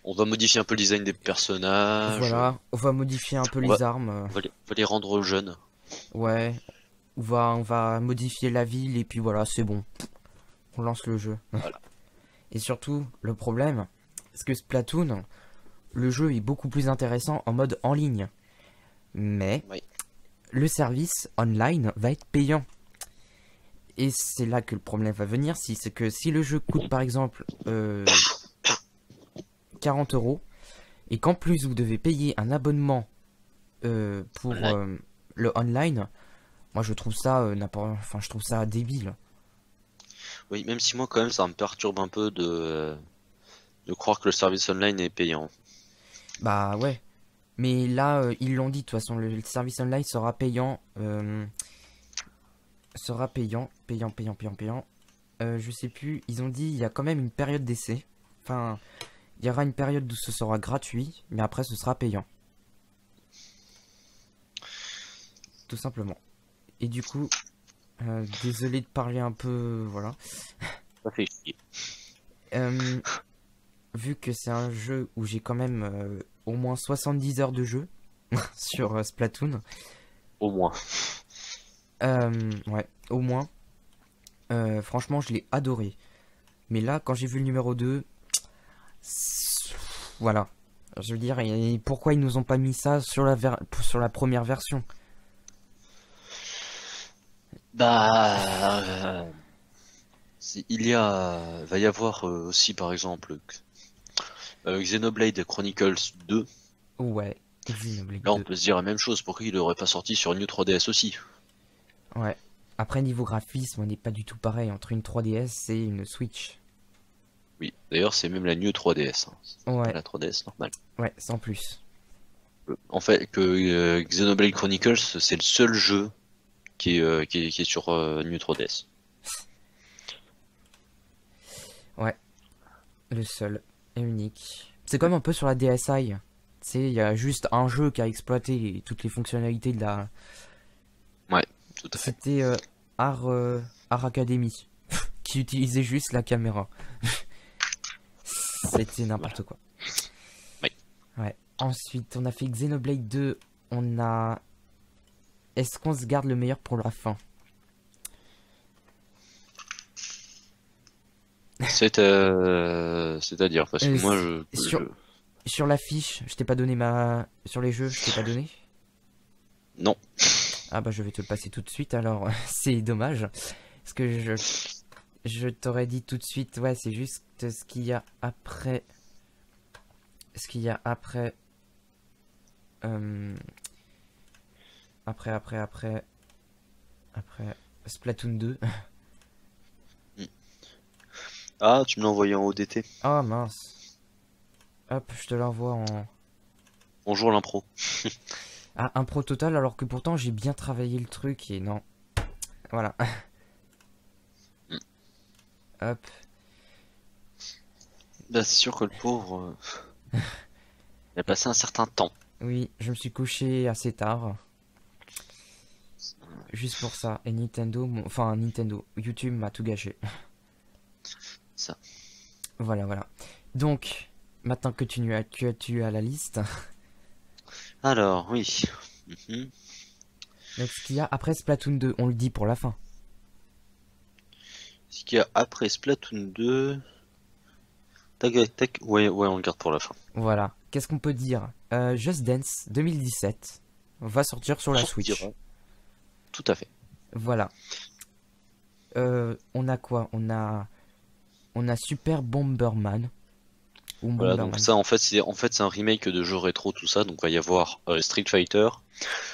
On va modifier un peu le design des personnages, voilà, on va modifier un peu on va, les armes. on va les rendre jeunes. Ouais. On va modifier la ville et puis voilà, c'est bon. On lance le jeu. Voilà. Et surtout, le problème, c'est que Splatoon, le jeu est beaucoup plus intéressant en mode en ligne. Mais Oui. le service online va être payant. Et c'est là que le problème va venir, c'est que si le jeu coûte par exemple 40 euros, et qu'en plus vous devez payer un abonnement pour Online. le online, moi je trouve ça enfin je trouve ça débile. Oui, même si moi quand même ça me perturbe un peu de croire que le service online est payant. Bah ouais. Mais là, ils l'ont dit, de toute façon, le service online sera payant. Sera payant. Je sais plus, ils ont dit, il y a quand même une période d'essai. Enfin, il y aura une période où ce sera gratuit, mais après ce sera payant. Tout simplement. Et du coup, Désolé de parler un peu, voilà. Ça fait chier. Euh, Vu que c'est un jeu où j'ai quand même au moins 70 heures de jeu sur Splatoon, Au moins. ouais, au moins, franchement, je l'ai adoré. Mais là, quand j'ai vu le numéro 2, voilà. Je veux dire, et pourquoi ils nous ont pas mis ça sur sur la première version? Bah, va y avoir aussi par exemple Xenoblade Chronicles 2. Ouais, Xenoblade Là, on 2. peut se dire la même chose. Pourquoi il aurait pas sorti sur New 3DS aussi? Ouais. Après, niveau graphisme, on n'est pas du tout pareil entre une 3DS et une Switch. Oui. D'ailleurs, c'est même la New 3DS. Hein. C'est pas Ouais, la 3DS normale. ouais, sans plus. En fait, que Xenoblade Chronicles, c'est le seul jeu qui est sur New 3DS. Ouais, le seul et unique. C'est comme un peu sur la DSi. Tu sais, il y a juste un jeu qui a exploité toutes les fonctionnalités de la. Ouais, tout à fait. C'était Art Academy, qui utilisait juste la caméra. C'était n'importe quoi. Oui. Ouais. Ensuite, on a fait Xenoblade 2. On a. Est-ce qu'on se garde le meilleur pour la fin? C'est-à-dire, parce que moi, Sur l'affiche, je t'ai pas donné ma. Sur les jeux, je t'ai pas donné? Non. Ah bah je vais te le passer tout de suite alors, c'est dommage. Parce que je t'aurais dit tout de suite, ouais, c'est juste ce qu'il y a après. Ce qu'il y a après. euh, Après Splatoon 2. Ah, tu me l'as envoyé en ODT. Ah mince. Hop, je te l'envoie en. Bonjour l'impro. Ah, un pro total alors que pourtant j'ai bien travaillé le truc et non. Voilà. Hop. Bah, c'est sûr que le pauvre, il a passé un certain temps. Oui, je me suis couché assez tard. Juste pour ça. Et Nintendo, enfin Nintendo, YouTube m'a tout gâché. Ça. Voilà, voilà. Donc, maintenant que tu as la liste, Alors, oui. Mhm. donc ce qu'il y a après Splatoon 2, on le dit pour la fin. Ce qu'il y a après Splatoon 2. Tac. Ouais, on le garde pour la fin. Voilà. Qu'est-ce qu'on peut dire? Just Dance 2017 va sortir sur la Switch. Sortira. Tout à fait. Voilà. On a quoi? On a Super Bomberman. Ou Voilà, donc Bomberman. ça, en fait, c'est un remake de jeux rétro, tout ça. Donc, il va y avoir Street Fighter.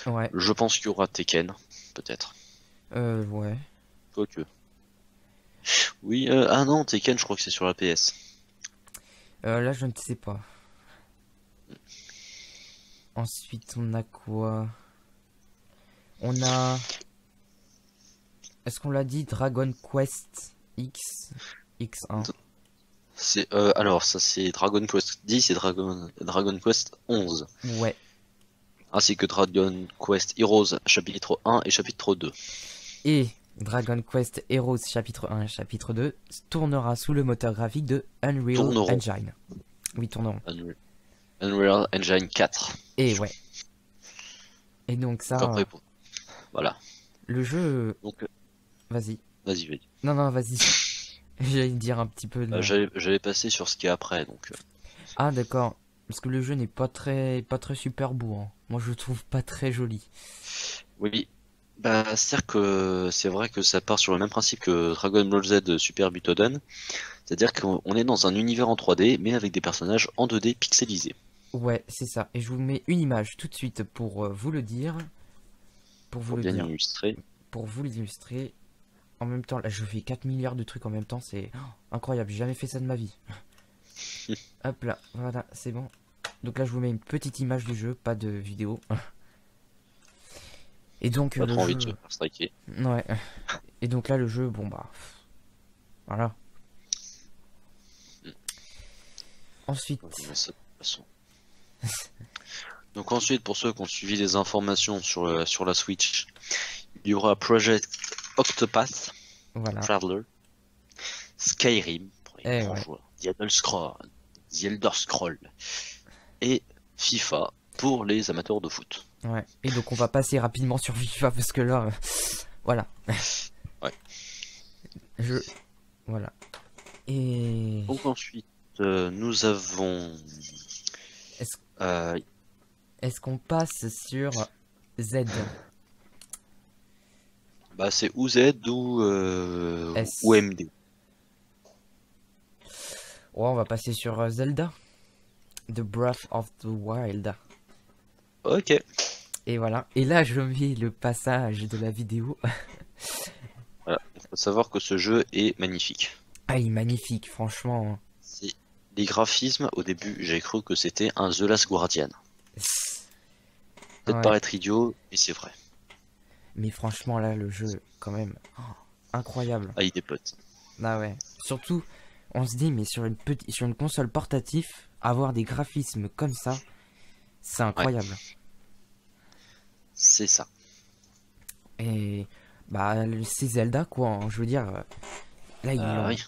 Ouais. Je pense qu'il y aura Tekken, peut-être. Ouais. Quoique. Oui, ah non, Tekken, je crois que c'est sur la PS. Là, je ne sais pas. Ensuite, on a quoi? On a. Est-ce qu'on l'a dit? Dragon Quest X X1. Alors, ça c'est Dragon Quest 10 et Dragon Quest 11. Ouais. Ainsi que Dragon Quest Heroes chapitre 1 et chapitre 2. Et Dragon Quest Heroes chapitre 1 et chapitre 2 tournera sous le moteur graphique de Unreal Tourneront. Engine. Oui, tourneront. Unreal Engine 4. Et ouais. Et donc ça, Donc après, voilà. le jeu... Donc, Vas-y. vas-y. Non, non, vas-y. J'allais dire un petit peu de... J'allais passer sur ce qui est après, donc. Ah, d'accord. Parce que le jeu n'est pas très super beau. Hein. Moi, je le trouve pas très joli. Oui. Bah, c'est-à-dire que c'est vrai que ça part sur le même principe que Dragon Ball Z Super Butoden. C'est-à-dire qu'on est dans un univers en 3D, mais avec des personnages en 2D pixelisés. Ouais, c'est ça. Et je vous mets une image tout de suite pour vous le dire. Pour vous Pour le bien dire. illustrer. Pour vous l'illustrer. En même temps, là, je fais 4 milliards de trucs en même temps. C'est incroyable. J'ai jamais fait ça de ma vie. Hop là. Voilà, c'est bon. Donc là, je vous mets une petite image du jeu, pas de vidéo. Et donc, Pas le trop envie de jeu... se faire striker. Ouais. Et donc là, le jeu, bon bah... Voilà. Ensuite... Donc ensuite, pour ceux qui ont suivi les informations sur la Switch, il y aura Project Octopath Voilà. Traveler, Skyrim pour les Eh grands ouais. joueurs, The Elder Scroll et FIFA pour les amateurs de foot. Ouais. Et donc on va passer rapidement sur FIFA parce que là, voilà. Ouais. Je, voilà. Et Donc ensuite, nous avons est-ce euh, est-ce qu'on passe sur Z bah, c'est ou Z ou S? MD. Ouais, on va passer sur Zelda, The Breath of the Wild. Ok. Et voilà. Et là, je mets le passage de la vidéo. Voilà. Il faut savoir que ce jeu est magnifique. Ah, il est magnifique, franchement. C'est les graphismes, au début, j'ai cru que c'était un The Last Guardian. Peut-être Ouais. paraître idiot, mais c'est vrai. Mais franchement, là, le jeu, quand même, incroyable. Ah, il dépote. Ah ouais. Surtout, on se dit, mais sur une console portative, avoir des graphismes comme ça, c'est Ouais, incroyable. c'est ça. Et bah, c'est Zelda, quoi, hein. Je veux dire, là, Oui.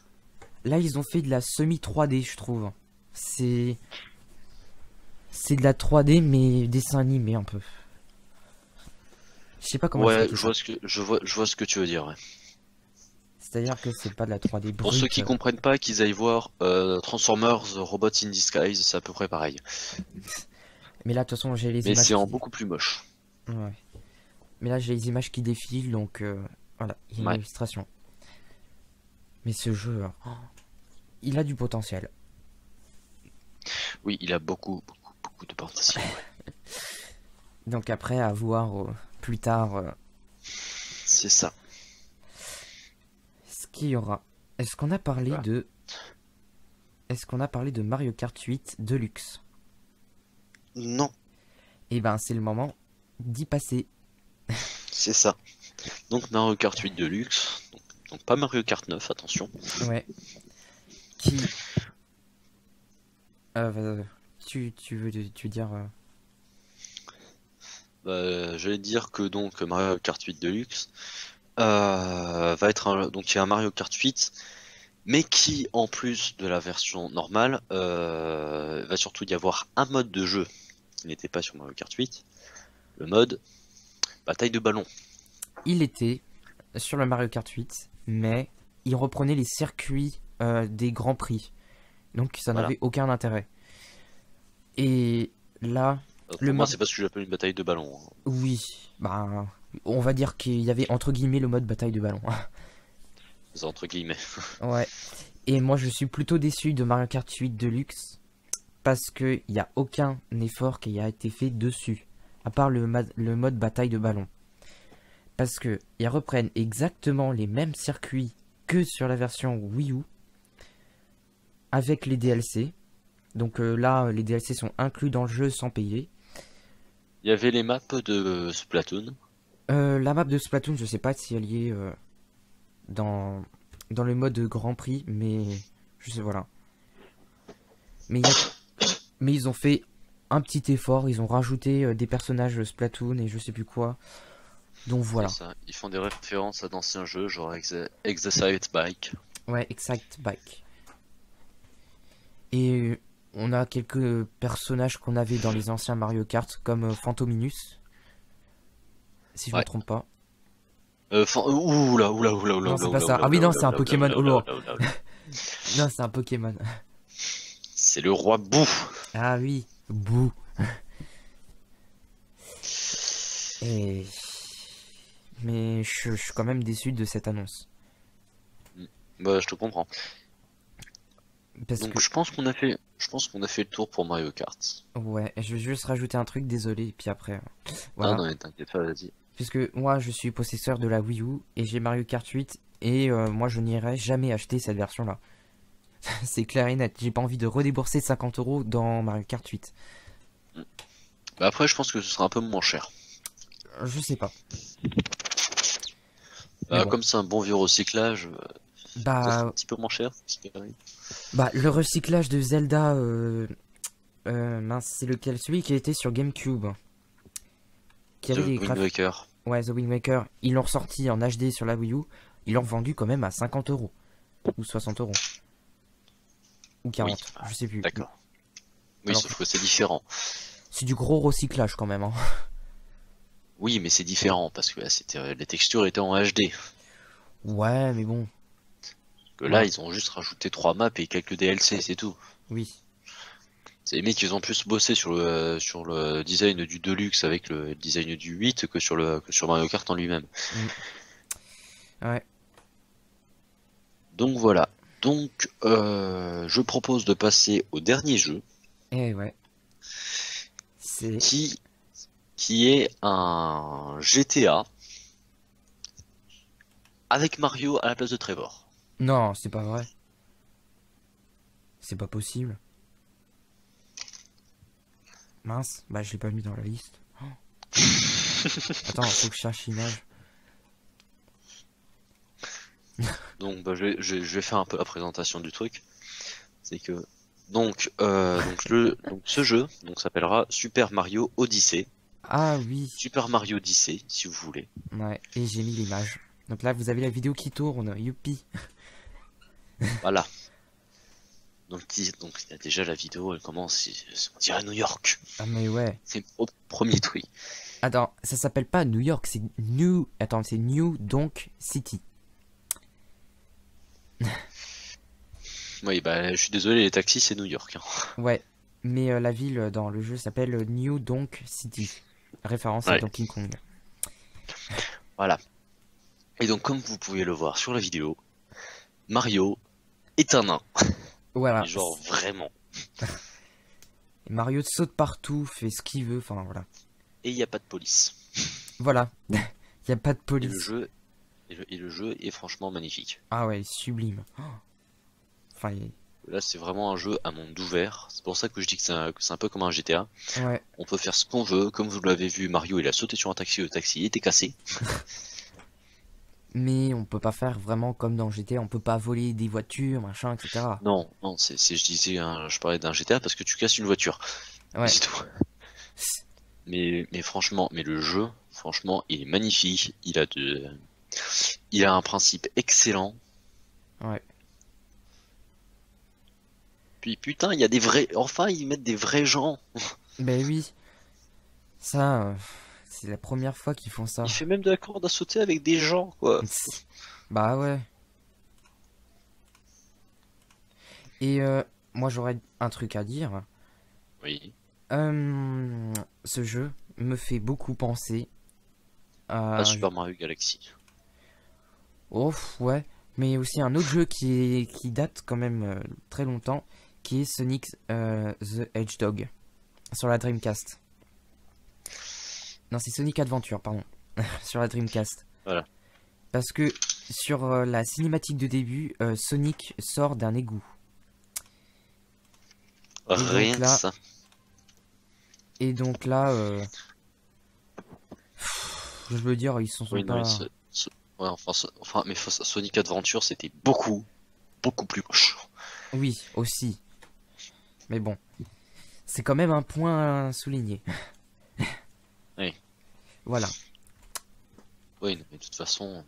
là, ils ont fait de la semi 3D, je trouve. C'est, c'est de la 3D, mais dessin animé un peu. Je sais pas comment Ouais, expliquer ça. je vois ce que tu veux dire. Ouais. C'est-à-dire que c'est pas de la 3D Pour ceux brute. qui comprennent pas, qu'ils aillent voir Transformers Robots in Disguise, c'est à peu près pareil. Mais là, de toute façon, j'ai les Mais images c'est en qui... beaucoup plus moche. Ouais. Mais là, j'ai les images qui défilent, donc voilà, il y a une Ouais. illustration. Mais ce jeu, il a du potentiel. Oui, il a beaucoup de potentiel. Ouais. Donc après, à voir plus tard C'est ça. ce qu'il y aura. Est-ce qu'on a parlé Voilà. de... Est-ce qu'on a parlé de Mario Kart 8 Deluxe? Non, Eh ben, c'est le moment d'y passer. c'est ça. Donc Mario Kart 8 Deluxe. Donc pas Mario Kart 9, attention. Ouais. Qui... tu veux dire... J'allais dire que donc Mario Kart 8 Deluxe va être donc il y a un Mario Kart 8, mais qui en plus de la version normale va surtout y avoir un mode de jeu qui n'était pas sur Mario Kart 8, le mode bataille de ballon. Il était sur le Mario Kart 8, mais il reprenait les circuits des grands prix. Donc ça Voilà. n'avait aucun intérêt. Et là, Pour moi c'est parce que j'appelle une bataille de ballon. Hein. oui, bah, on va dire qu'il y avait entre guillemets le mode bataille de ballon. C'est entre guillemets. Ouais. Et moi je suis plutôt déçu de Mario Kart 8 Deluxe parce qu'il n'y a aucun effort qui a été fait dessus, à part le mode bataille de ballon. Parce que ils reprennent exactement les mêmes circuits que sur la version Wii U, avec les DLC. Donc là, les DLC sont inclus dans le jeu sans payer. Il y avait les maps de Splatoon. La map de Splatoon, je sais pas si elle y est dans, dans le mode Grand Prix, mais je sais, voilà. Mais, mais ils ont fait un petit effort, ils ont rajouté des personnages Splatoon et je sais plus quoi. Donc voilà. C'est ça. Ils font des références à d'anciens jeux, genre Exercise Bike. Ouais, Exact Bike. Et on a quelques personnages qu'on avait dans les anciens Mario Kart, comme Phantominus, si je me Ouais. trompe pas. Oula. Non, c'est pas ça. Ah oui, non, c'est un Pokémon. Oh là. Non, c'est un Pokémon. C'est le roi Bou. Ah oui, Bouh. Et... Mais je suis quand même déçu de cette annonce. Bah, je te comprends. Parce Donc que, je pense qu'on a fait le tour pour Mario Kart. ouais, je vais juste rajouter un truc, désolé, et puis après, Ah voilà. non, mais t'inquiète pas, vas-y. Puisque moi, je suis possesseur de la Wii U, et j'ai Mario Kart 8, et moi, je n'irai jamais acheter cette version-là. C'est clair et net, j'ai pas envie de redébourser 50 € dans Mario Kart 8. Bah après, je pense que ce sera un peu moins cher. Je sais pas. Bah, Mais bon. comme c'est un bon vieux recyclage, peut-être un Bah, petit peu moins cher. Skyrim. bah, le recyclage de Zelda, mince, c'est lequel? Celui qui était sur GameCube. Qui avait De des Wind Waker. Ouais, The Wind Waker, ils l'ont ressorti en HD sur la Wii U. Ils l'ont vendu quand même à 50 euros. Ou 60 euros. Ou Oui, 40, je sais plus. d'accord. Oui, Alors sauf que c'est différent. c'est du gros recyclage quand même, hein. Oui, mais c'est différent parce que là, les textures étaient en HD. Ouais, mais bon, Que là, voilà. ils ont juste rajouté 3 maps et quelques DLC, c'est tout. Oui. C'est les mecs, ils ont plus bossé sur le design du Deluxe avec le design du 8 que sur Mario Kart en lui-même. Mm. Ouais. Donc voilà. Donc, je propose de passer au dernier jeu, Et ouais. C'est... qui, qui est un GTA avec Mario à la place de Trevor. Non, c'est pas vrai. C'est pas possible. Mince, bah je l'ai pas mis dans la liste. Oh. Attends, faut que je cherche l'image. Donc, bah, je vais faire un peu la présentation du truc. C'est que donc ce jeu donc s'appellera Super Mario Odyssey. Ah oui. Super Mario Odyssey, si vous voulez. Ouais, et j'ai mis l'image. Donc là, vous avez la vidéo qui tourne. Youpi. Voilà. Donc il y a déjà la vidéo, elle commence, on dirait New York. Ah mais ouais. C'est le premier truc. Attends, ça s'appelle pas New York, c'est New... Attends, c'est New donc City. Oui, bah je suis désolé, les taxis c'est New York, hein. Ouais, mais la ville dans le jeu s'appelle New Donk City. Référence à Ouais, Donkey Kong. voilà. Et donc comme vous pouvez le voir sur la vidéo, Mario est un nain. Voilà. Mais genre vraiment. Et Mario saute partout, fait ce qu'il veut, enfin voilà. Et il n'y a pas de police. Voilà. Y a pas de Et le police. jeu, et le jeu est franchement magnifique. Ah ouais, sublime. Oh. Enfin, Là, c'est vraiment un jeu à monde ouvert. C'est pour ça que je dis que c'est un peu comme un GTA. ouais. On peut faire ce qu'on veut. Comme vous l'avez vu, Mario, il a sauté sur un taxi, le taxi était cassé. Mais on peut pas faire vraiment comme dans GTA, on peut pas voler des voitures, machin, etc. Non, non, je parlais d'un GTA parce que tu casses une voiture. Ouais. C'est tout. Mais franchement, mais le jeu, franchement, il est magnifique. Il a un principe excellent. Ouais. Puis putain, il y a enfin, ils mettent des vrais gens. Ben oui. Ça, c'est la première fois qu'ils font ça. Il fait même de la corde à sauter avec des gens, quoi. Bah ouais. Et moi j'aurais un truc à dire. Oui. Ce jeu me fait beaucoup penser À à... Super Mario Galaxy. Oh, ouais. Mais aussi un autre jeu qui date quand même très longtemps, qui est Sonic the Hedgehog sur la Dreamcast. Non, c'est Sonic Adventure, pardon. Sur la Dreamcast. Voilà. Parce que sur la cinématique de début, Sonic sort d'un égout. Rien donc que là- ça. Et donc là, je veux dire, ils s'en sont Oui, non, pas... ouais, mais Sonic Adventure, c'était beaucoup, beaucoup plus moche. Oui, aussi. Mais bon, c'est quand même un point à souligner. Oui. Voilà. Oui, mais de toute façon,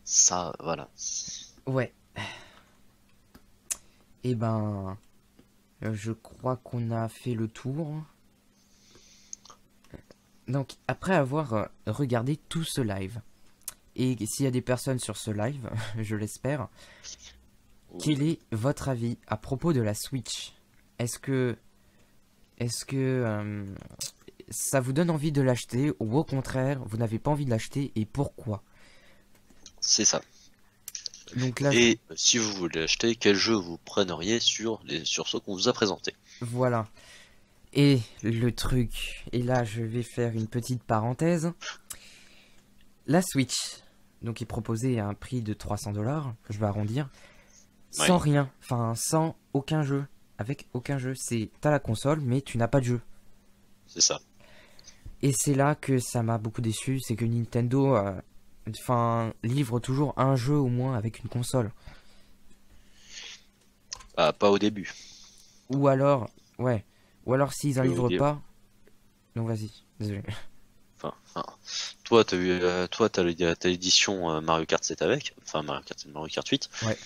ça, voilà. Ouais. Et ben, je crois qu'on a fait le tour. Donc, après avoir regardé tout ce live, et s'il y a des personnes sur ce live, je l'espère, quel est votre avis à propos de la Switch? Est-ce que ça vous donne envie de l'acheter ou au contraire, vous n'avez pas envie de l'acheter et pourquoi? C'est ça. Donc là, Et si vous voulez acheter, quel jeu vous preniez sur ceux qu'on vous a présenté? voilà. Et le truc, et là je vais faire une petite parenthèse. La Switch, donc est proposée à un prix de 300 $, je vais arrondir, sans Ouais. rien, enfin sans aucun jeu, avec aucun jeu. T'as la console, mais tu n'as pas de jeu. C'est ça. Et c'est là que ça m'a beaucoup déçu, c'est que Nintendo, livre toujours un jeu au moins avec une console. Ah, pas au début. Ou alors, ouais, ou alors s'ils en Au livrent dé- pas, non vas-y, désolé. Enfin, t'as l'édition Mario Kart 7 avec, enfin Mario Kart 7, Mario Kart 8. Ouais.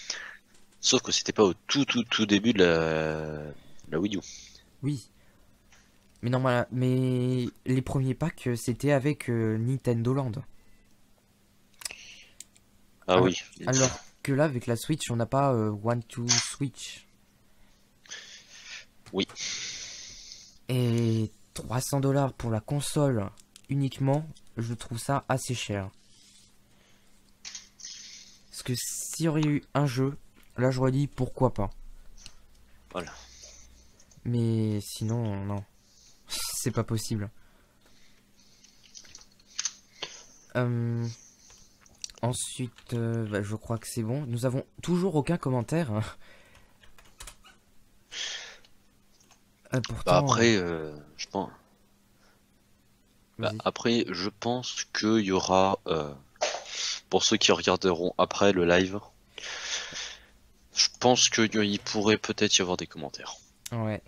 Sauf que c'était pas au tout début de la Wii U. Oui. Mais normal, mais les premiers packs, c'était avec Nintendo Land. Ah Alors, oui. alors que là, avec la Switch, on n'a pas One to Switch. Oui. Et 300 $ pour la console uniquement, je trouve ça assez cher. Parce que s'il y aurait eu un jeu, là j'aurais dit pourquoi pas. Voilà. Mais sinon, non. C'est pas possible. Euh, Ensuite, bah, je crois que c'est bon. Nous avons toujours aucun commentaire. Bah Pourtant, après, je pense. Bah, vas-y. après, je pense qu'il y aura, pour ceux qui regarderont après le live, je pense qu'il pourrait peut-être y avoir des commentaires. Ouais.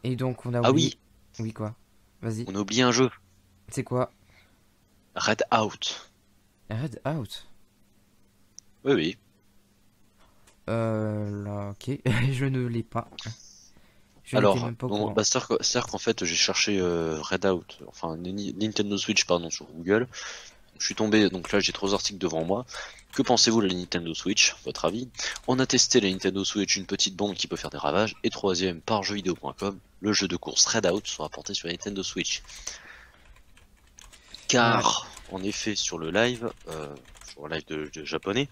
Et donc, on a Ah oublié. oui, Oui, quoi? Vas-y. on a oublié un jeu, C'est quoi? Red Out. Red Out. Oui, oui. Là, ok. Je ne l'ai pas. Je n'étais Alors, même pas au bon, courant. bah, c'est-à-dire qu'en fait, j'ai cherché Red Out, enfin Nintendo Switch, pardon, sur Google. Je suis tombé, donc là j'ai 3 articles devant moi. Que pensez-vous de la Nintendo Switch, votre avis? On a testé la Nintendo Switch, une petite bombe qui peut faire des ravages. Et troisième, par jeuxvideo.com, le jeu de course Red Out sera porté sur la Nintendo Switch. Ouais. Car, en effet, sur le live, sur le live de japonais,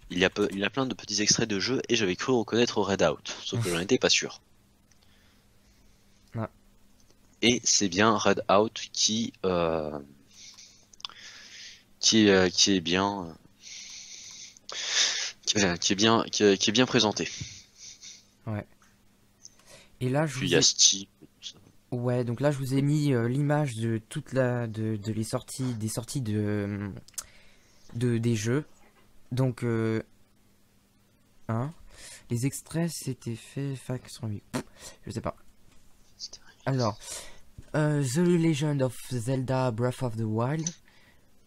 il y a plein de petits extraits de jeux et j'avais cru reconnaître Red Out, sauf que j'en étais pas sûr. Ah. Et c'est bien Red Out qui est bien qui est bien présenté. Ouais. Et là, je Puis il vous y a ai. Steam et tout ça. Ouais, donc là, je vous ai mis l'image de toute la. De les sorties. Des sorties des jeux. Donc, hein. Les extraits, c'était fait. Faction 8. Je sais pas. Alors. The Legend of Zelda Breath of the Wild.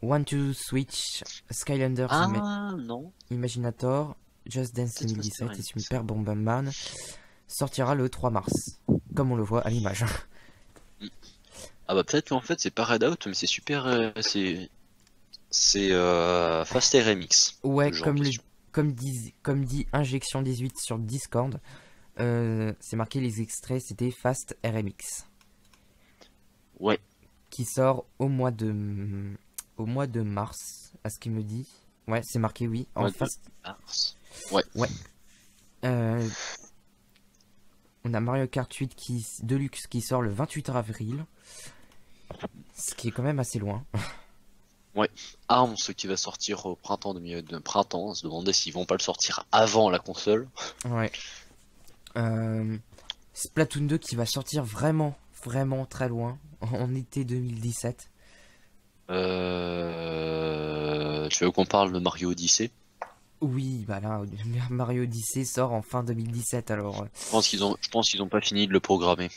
One to Switch. Skylanders Ah non, Imaginator. Just Dance peut-être Master 2017 et Race. Super Bomberman sortira le 3 mars. Comme on le voit à l'image. Ah bah peut-être qu'en fait c'est pas Red Out mais c'est super c'est Fast RMX Ouais, le jeu en question. comme dit Injection 18 sur Discord, c'est marqué les extraits, c'était Fast RMX, Ouais, qui sort au mois de mars, à ce qu'il me dit. Ouais, c'est marqué oui, en mois de Fast. mars. Ouais. Ouais. Euh, on a Mario Kart 8 Deluxe qui sort le 28 avril, ce qui est quand même assez loin. Ouais. ARMS qui va sortir au printemps de printemps, on se demandait s'ils vont pas le sortir avant la console. Ouais. Splatoon 2 qui va sortir vraiment très loin, en été 2017. Tu veux qu'on parle de Mario Odyssey? Oui, bah là, Mario Odyssey sort en fin 2017, alors Je pense qu'ils ont pas fini de le programmer.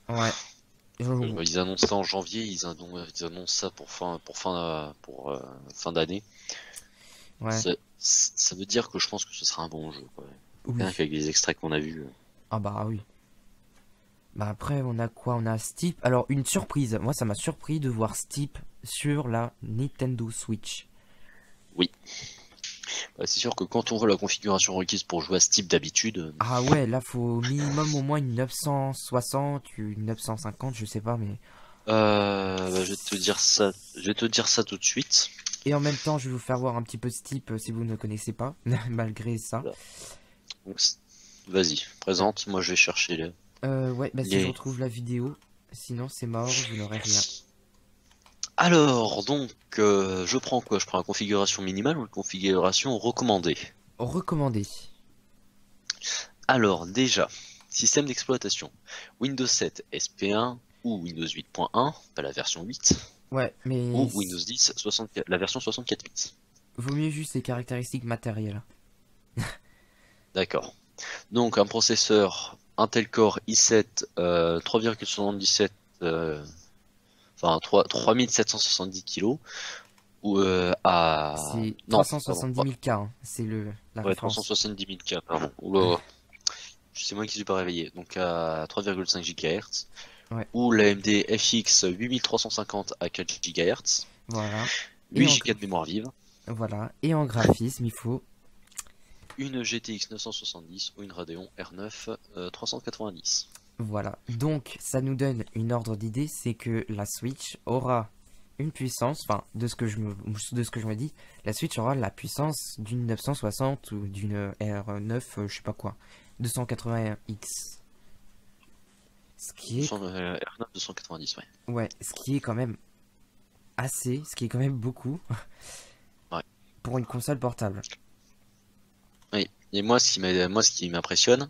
ouais. Ils annoncent ça en janvier, ils annoncent ça pour fin d'année. Ouais, Ça veut dire que je pense que ce sera un bon jeu, quoi. oui. Rien qu'avec les extraits qu'on a vus. Ah bah oui. Bah après, on a quoi? On a Steep. Alors, une surprise. Moi, ça m'a surpris de voir Steep sur la Nintendo Switch. Oui. Bah, c'est sûr que quand on voit la configuration requise pour jouer à ce type d'habitude, Ah ouais, là, faut au minimum au moins une 960, une 950, je sais pas, mais... bah, je vais te dire ça tout de suite. Et en même temps, je vais vous faire voir un petit peu Steep si vous ne connaissez pas, malgré ça. Donc, vas-y, présente, moi je vais chercher Ouais, bah si je les... retrouve la vidéo, sinon c'est mort, vous n'aurez rien. Alors, donc, je prends quoi? Je prends la configuration minimale ou la configuration recommandée? Recommandé. Alors, déjà, système d'exploitation. Windows 7 SP1 ou Windows 8.1, pas la version 8, Ouais, mais ou Windows 10, la version 64 bits. vaut mieux juste les caractéristiques matérielles. D'accord. Donc, un processeur Intel Core i7 3,77 enfin 3770 kilos, ou à... C'est Non, 370 pardon, 000 K, hein. C'est la ouais, référence. 370 000 K, pardon. Oula, c'est moi qui suis pas réveillé. Donc à 3,5 GHz, Ouais, ou l'AMD FX 8350 à 4 GHz, voilà. Et 8 en, Go de mémoire vive, voilà. Et en graphisme, il faut... une GTX 970 ou une Radeon R9 390. Voilà. Donc, ça nous donne une ordre d'idée, c'est que la Switch aura une puissance, enfin, de ce que je me dis, la Switch aura la puissance d'une 960 ou d'une R9, je sais pas quoi, 280X. Ce qui est, R9 290, ouais. ouais, ce qui est quand même assez, ce qui est quand même beaucoup Ouais. pour une console portable. Oui. Et moi, ce qui m'impressionne,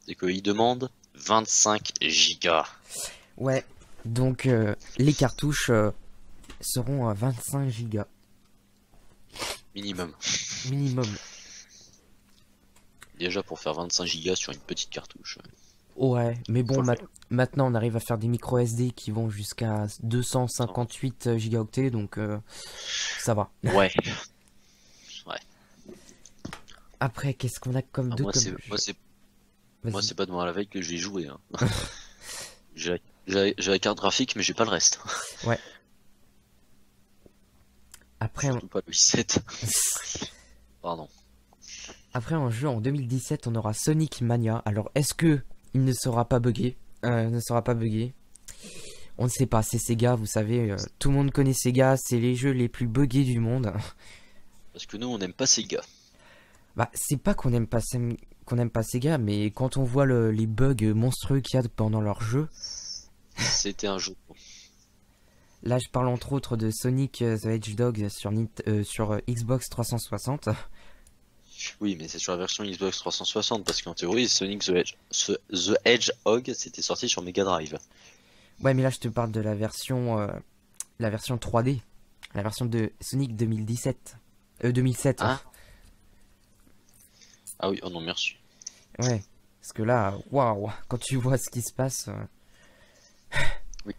c'est qu'il demande 25 gigas Ouais. Donc, les cartouches seront à 25 Go minimum. minimum. Déjà pour faire 25 gigas sur une petite cartouche, Ouais, mais faut bon, le faire. maintenant on arrive à faire des micro SD qui vont jusqu'à Attends. 258 gigaoctets, donc ça va. Ouais. Ouais. Après, qu'est-ce qu'on a comme Ah, deux comme jeu? moi Vas-y. c'est pas devant la veille que je vais jouer, hein. J'ai la carte graphique mais j'ai pas le reste. Ouais. Après, Surtout pas le i7. Pardon. après en jeu en 2017, on aura Sonic Mania. Alors, est-ce que il ne sera pas buggé? Ne sera pas buggé. On ne sait pas. C'est Sega, vous savez, tout le monde connaît Sega. C'est les jeux les plus buggés du monde. Parce que nous on n'aime pas Sega. Bah, c'est pas qu'on aime pas Sega, mais quand on voit les bugs monstrueux qu'il y a pendant leur jeu. C'était un jeu. Là, je parle entre autres de Sonic the Hedgehog sur Xbox 360. Oui, mais c'est sur la version Xbox 360 parce qu'en théorie Sonic the Hedgehog c'était sorti sur Mega Drive. Ouais, mais là, je te parle de la version 3D, la version de Sonic 2017, 2007. Ah? Ah oui, oh non merci. Ouais, parce que là, waouh, quand tu vois ce qui se passe, Oui.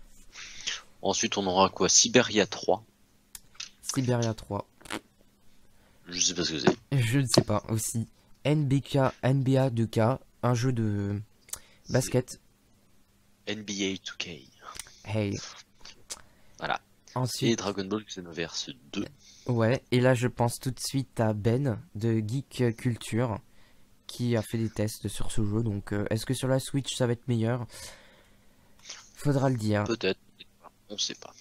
Ensuite on aura quoi? Siberia 3. Siberia 3, Je sais pas ce que c'est. je ne sais pas aussi. NBA 2K, un jeu de C'est basket. NBA 2K. Hey. Voilà. Et Ensuite, Dragon Ball Xenoverse 2. ouais, et là, je pense tout de suite à Ben de Geek Culture, qui a fait des tests sur ce jeu. Donc, est-ce que sur la Switch ça va être meilleur? Faudra le dire. Peut-être. On sait pas.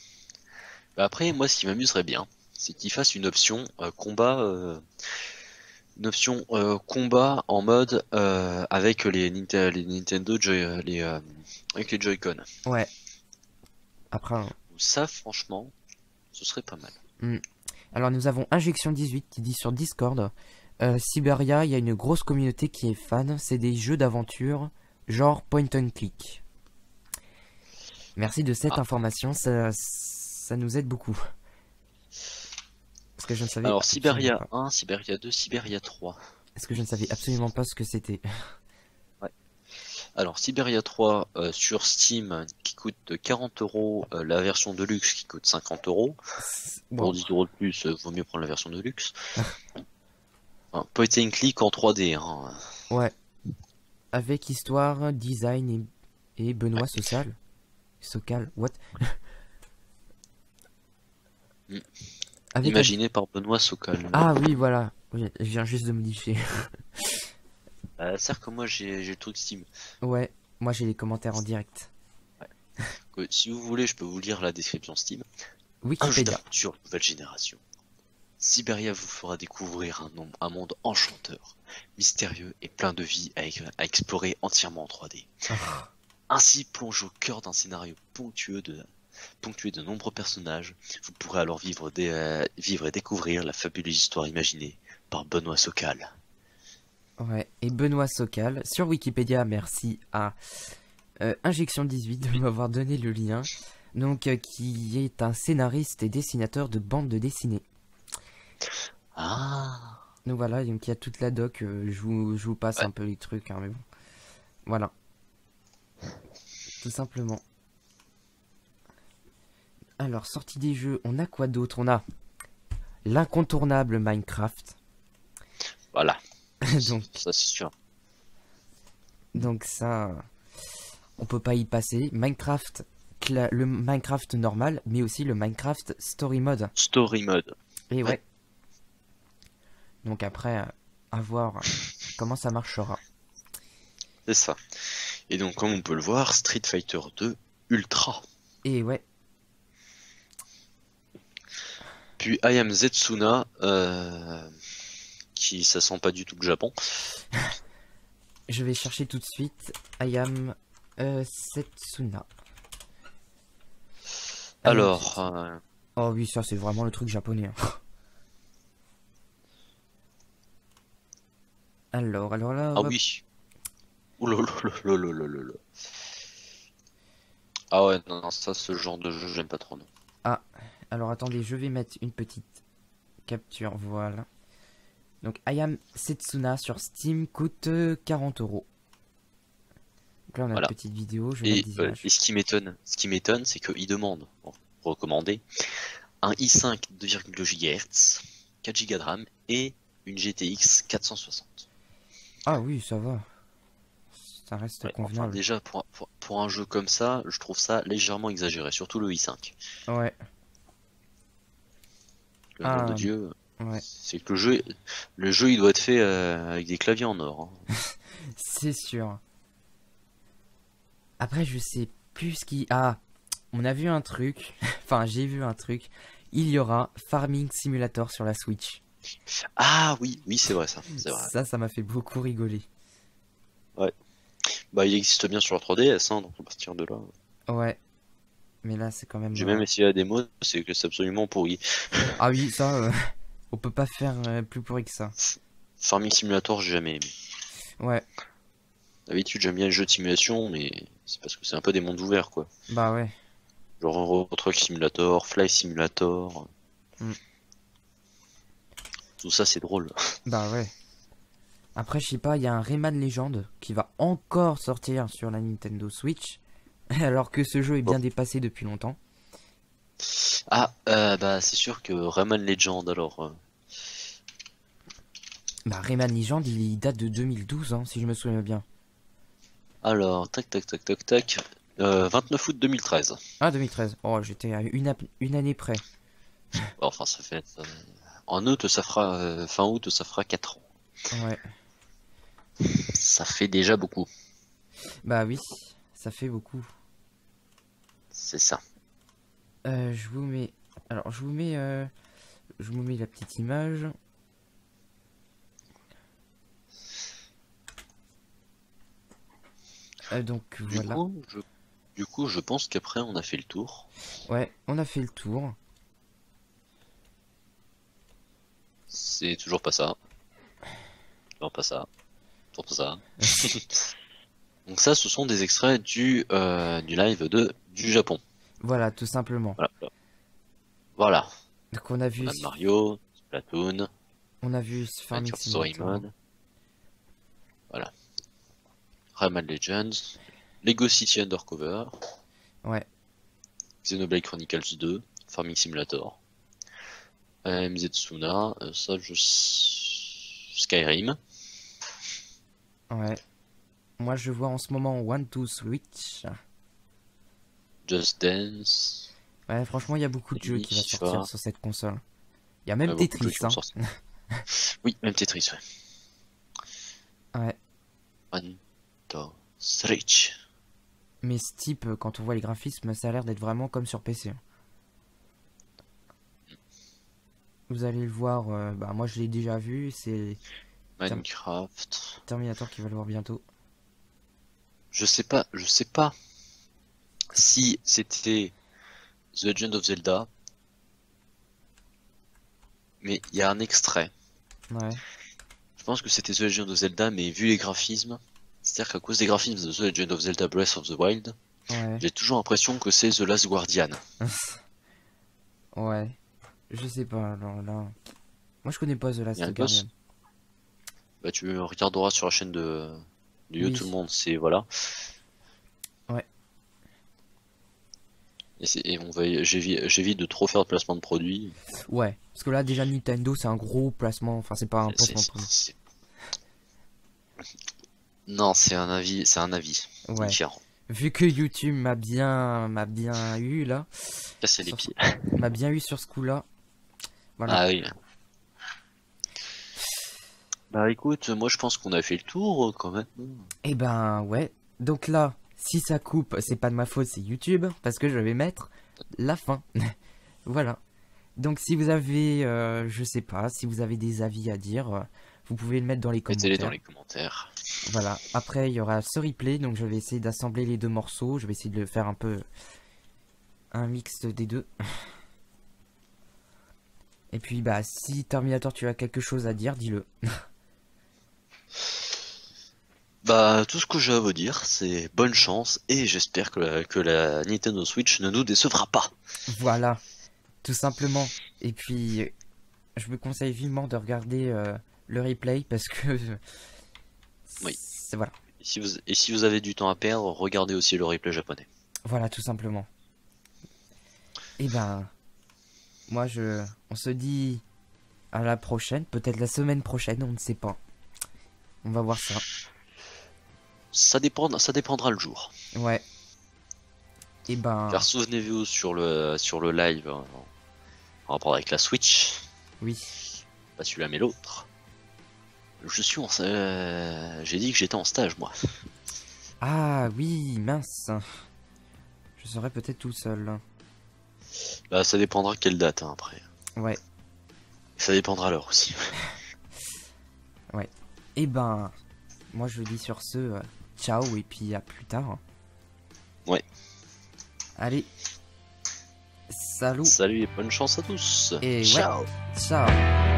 Bah après, moi, ce qui m'amuserait bien, c'est qu'ils fassent une option combat en mode avec les Nintendo avec les Joy-Con. Ouais. Après, Ça, franchement, ce serait pas mal. alors nous avons Injection 18 qui dit sur Discord, Siberia, il y a une grosse communauté qui est fan. C'est des jeux d'aventure genre point and click. Merci de cette Ah. information, ça nous aide beaucoup. Parce que je ne savais Alors, absolument Siberia pas. 1, Siberia 2, Siberia 3. Parce que je ne savais absolument pas ce que c'était. Ouais. Alors, Siberia 3 sur Steam qui coûte 40 euros, la version de luxe qui coûte 50 euros. Pour Wow. 10 euros de plus, vaut mieux prendre la version de luxe. Point and click en 3D. Hein. Ouais. Avec histoire, design et Benoît Social. Socal, what? Mm. Avec Imaginé par Benoît Sokal. Ah oui, voilà. Oui, je viens juste de modifier. C'est-à-dire que moi j'ai le truc Steam. Ouais, moi j'ai les commentaires en direct. Si vous voulez, je peux vous lire la description Steam. Un jeu Wikipédia. d'aventure nouvelle génération. Siberia vous fera découvrir un monde enchanteur, mystérieux et plein de vie à explorer entièrement en 3D. Ah, Ainsi plonge au cœur d'un scénario ponctué de nombreux personnages. Vous pourrez alors vivre et découvrir la fabuleuse histoire imaginée par Benoît Sokal. ouais, et Benoît Socal. Sur Wikipédia, merci à Injection 18 de m'avoir donné le lien. Donc, qui est un scénariste et dessinateur de bande de dessinée. Ah, Donc voilà, donc il y a toute la doc. Je vous passe ouais. un peu les trucs, hein, mais bon. Voilà. Tout simplement. Alors, sortie des jeux, on a quoi d'autre? On a l'incontournable Minecraft. Voilà. donc, Ça, c'est sûr. donc ça, on peut pas y passer. Minecraft, le Minecraft normal, mais aussi le Minecraft Story Mode. Story mode. Et Ouais. ouais. Donc après, à voir comment ça marchera. C'est ça. Et donc, comme on peut le voir, Street Fighter 2 Ultra. Et ouais, Puis I Am Zetsuna, qui ça sent pas du tout le Japon. je vais chercher tout de suite. I am Setsuna. Alors, Oh oui, ça c'est vraiment le truc japonais. Alors là, ah hop. oui. Oulololololololol. Ah ouais, non, non, ça, ce genre de jeu, j'aime pas trop, non. Ah, alors attendez, je vais mettre une petite capture, voilà. Donc, I am Setsuna sur Steam coûte 40 euros. Donc là, on a Voilà. une petite vidéo, je vais mettre des images. Et ce qui m'étonne, c'est qu'il demande, bon, recommandé, un i5 2,2 GHz, 4 Go de RAM et une GTX 460. Ah oui, ça va. Ça reste Ouais, enfin, convenable. déjà, pour un jeu comme ça, je trouve ça légèrement exagéré, surtout le i5. Ouais, Le nom de ah, Dieu, ouais. c'est que le jeu, il doit être fait avec des claviers en or, hein. C'est sûr. Après, je sais plus ce qui... Ah, on a vu un truc. Enfin, j'ai vu un truc. Il y aura Farming Simulator sur la Switch. Ah oui, oui, c'est vrai ça, c'est vrai. Ça m'a fait beaucoup rigoler. Ouais. Bah, il existe bien sur la 3DS, hein, donc à partir de là. Ouais, mais là, c'est quand même... J'ai même essayé la démo, c'est que c'est absolument pourri. Ah oui, ça, on peut pas faire plus pourri que ça. Farming Simulator, j'ai jamais aimé. Ouais, D'habitude, j'aime bien les jeux de simulation, mais c'est parce que c'est un peu des mondes ouverts, quoi. bah ouais. Genre Euro Truck Simulator, Fly Simulator. Mm. Tout ça, c'est drôle. Bah ouais. Après, je sais pas, il y a un Rayman Legend qui va encore sortir sur la Nintendo Switch. Alors que ce jeu est bien Bon. dépassé depuis longtemps. Ah, bah, c'est sûr que Rayman Legend, alors. Bah Rayman Legend, il date de 2012, hein, si je me souviens bien. Alors, tac, tac, tac, tac, tac. 29 août 2013. Ah, 2013. Oh, j'étais à une année près. Bon, enfin, ça fait. En août, ça fera. Fin août, ça fera 4 ans. Ouais. Ça fait déjà beaucoup. Bah oui, ça fait beaucoup. C'est ça. Je vous mets... Alors, je vous mets la petite image. Donc, Du voilà. coup, du coup, je pense qu'après, on a fait le tour. Ouais, on a fait le tour. C'est toujours pas ça. Toujours pas ça. Toujours pas ça. Donc ça, ce sont des extraits du live du Japon. Voilà, tout simplement. Voilà. Voilà. Donc, on a vu... On a Mario, Splatoon, On a vu Farming Minecraft Story Simulator. Mode. Voilà. Rayman Legends, Lego City Undercover, Ouais, Xenoblade Chronicles 2, Farming Simulator, Zetsuna, Skyrim. ouais. Moi, je vois en ce moment One to Switch. Just Dance. Ouais, franchement, il y a beaucoup de jeux qui vont FIFA. sortir sur cette console. Il y a Il y même a beaucoup de jeux Tetris, qui vont hein. sortir. Oui, même Tetris, ouais. Ouais. One to Switch. Mais ce type, quand on voit les graphismes, ça a l'air d'être vraiment comme sur PC. Vous allez le voir, bah moi je l'ai déjà vu, c'est Minecraft. Terminator qui va le voir bientôt. Je sais pas si c'était The Legend of Zelda, mais il y a un extrait. Ouais, Je pense que c'était The Legend of Zelda, mais vu les graphismes, c'est-à-dire qu'à cause des graphismes de The Legend of Zelda Breath of the Wild, ouais, j'ai toujours l'impression que c'est The Last Guardian. ouais. Je sais pas, alors là... Moi je connais pas The Il y a Last un Guardian. boss. Bah tu regarderas sur la chaîne de Oui. Tout le monde, c'est voilà. Ouais. Et j'évite de trop faire de placement de produits. Ouais, parce que là déjà Nintendo c'est un gros placement, enfin c'est pas un placement de produit. Non, c'est un avis, Ouais. différent. Vu que YouTube m'a bien eu là, Casser les sur- pieds. m'a bien eu sur ce coup-là. Voilà. Ah oui. Bah écoute, moi je pense qu'on a fait le tour quand même. Et ben ouais. Donc là, si ça coupe, c'est pas de ma faute, c'est YouTube parce que je vais mettre la fin. Voilà. Donc si vous avez, je sais pas, si vous avez des avis à dire, vous pouvez le mettre dans les Mettez-les dans commentaires. les commentaires. Voilà. Après, il y aura ce replay, donc je vais essayer d'assembler les deux morceaux. Je vais essayer de le faire un peu un mix des deux. Et puis bah si Terminator tu as quelque chose à dire, dis-le. Bah tout ce que j'ai à vous dire, c'est bonne chance et j'espère que la Nintendo Switch ne nous décevra pas. Voilà, tout simplement. Et puis je vous conseille vivement de regarder le replay parce que Oui. c'est voilà. Et si vous avez du temps à perdre, regardez aussi le replay japonais. Voilà, tout simplement. Et ben moi on se dit à la prochaine, peut-être la semaine prochaine, on ne sait pas. On va voir ça. Ça dépendra le jour. Ouais. Et ben Car souvenez-vous sur le live en rapport avec la Switch, oui. pas celui-là mais l'autre. J'ai dit que j'étais en stage moi. Ah oui, mince. Je serai peut-être tout seul. Bah ça dépendra quelle date hein, après. Ouais. Ça dépendra l'heure aussi. Ouais. Et ben moi je vous dis sur ce ciao et puis à plus tard. Ouais. Allez. Salut. Salut et bonne chance à tous. Et ouais. Ciao. Ciao.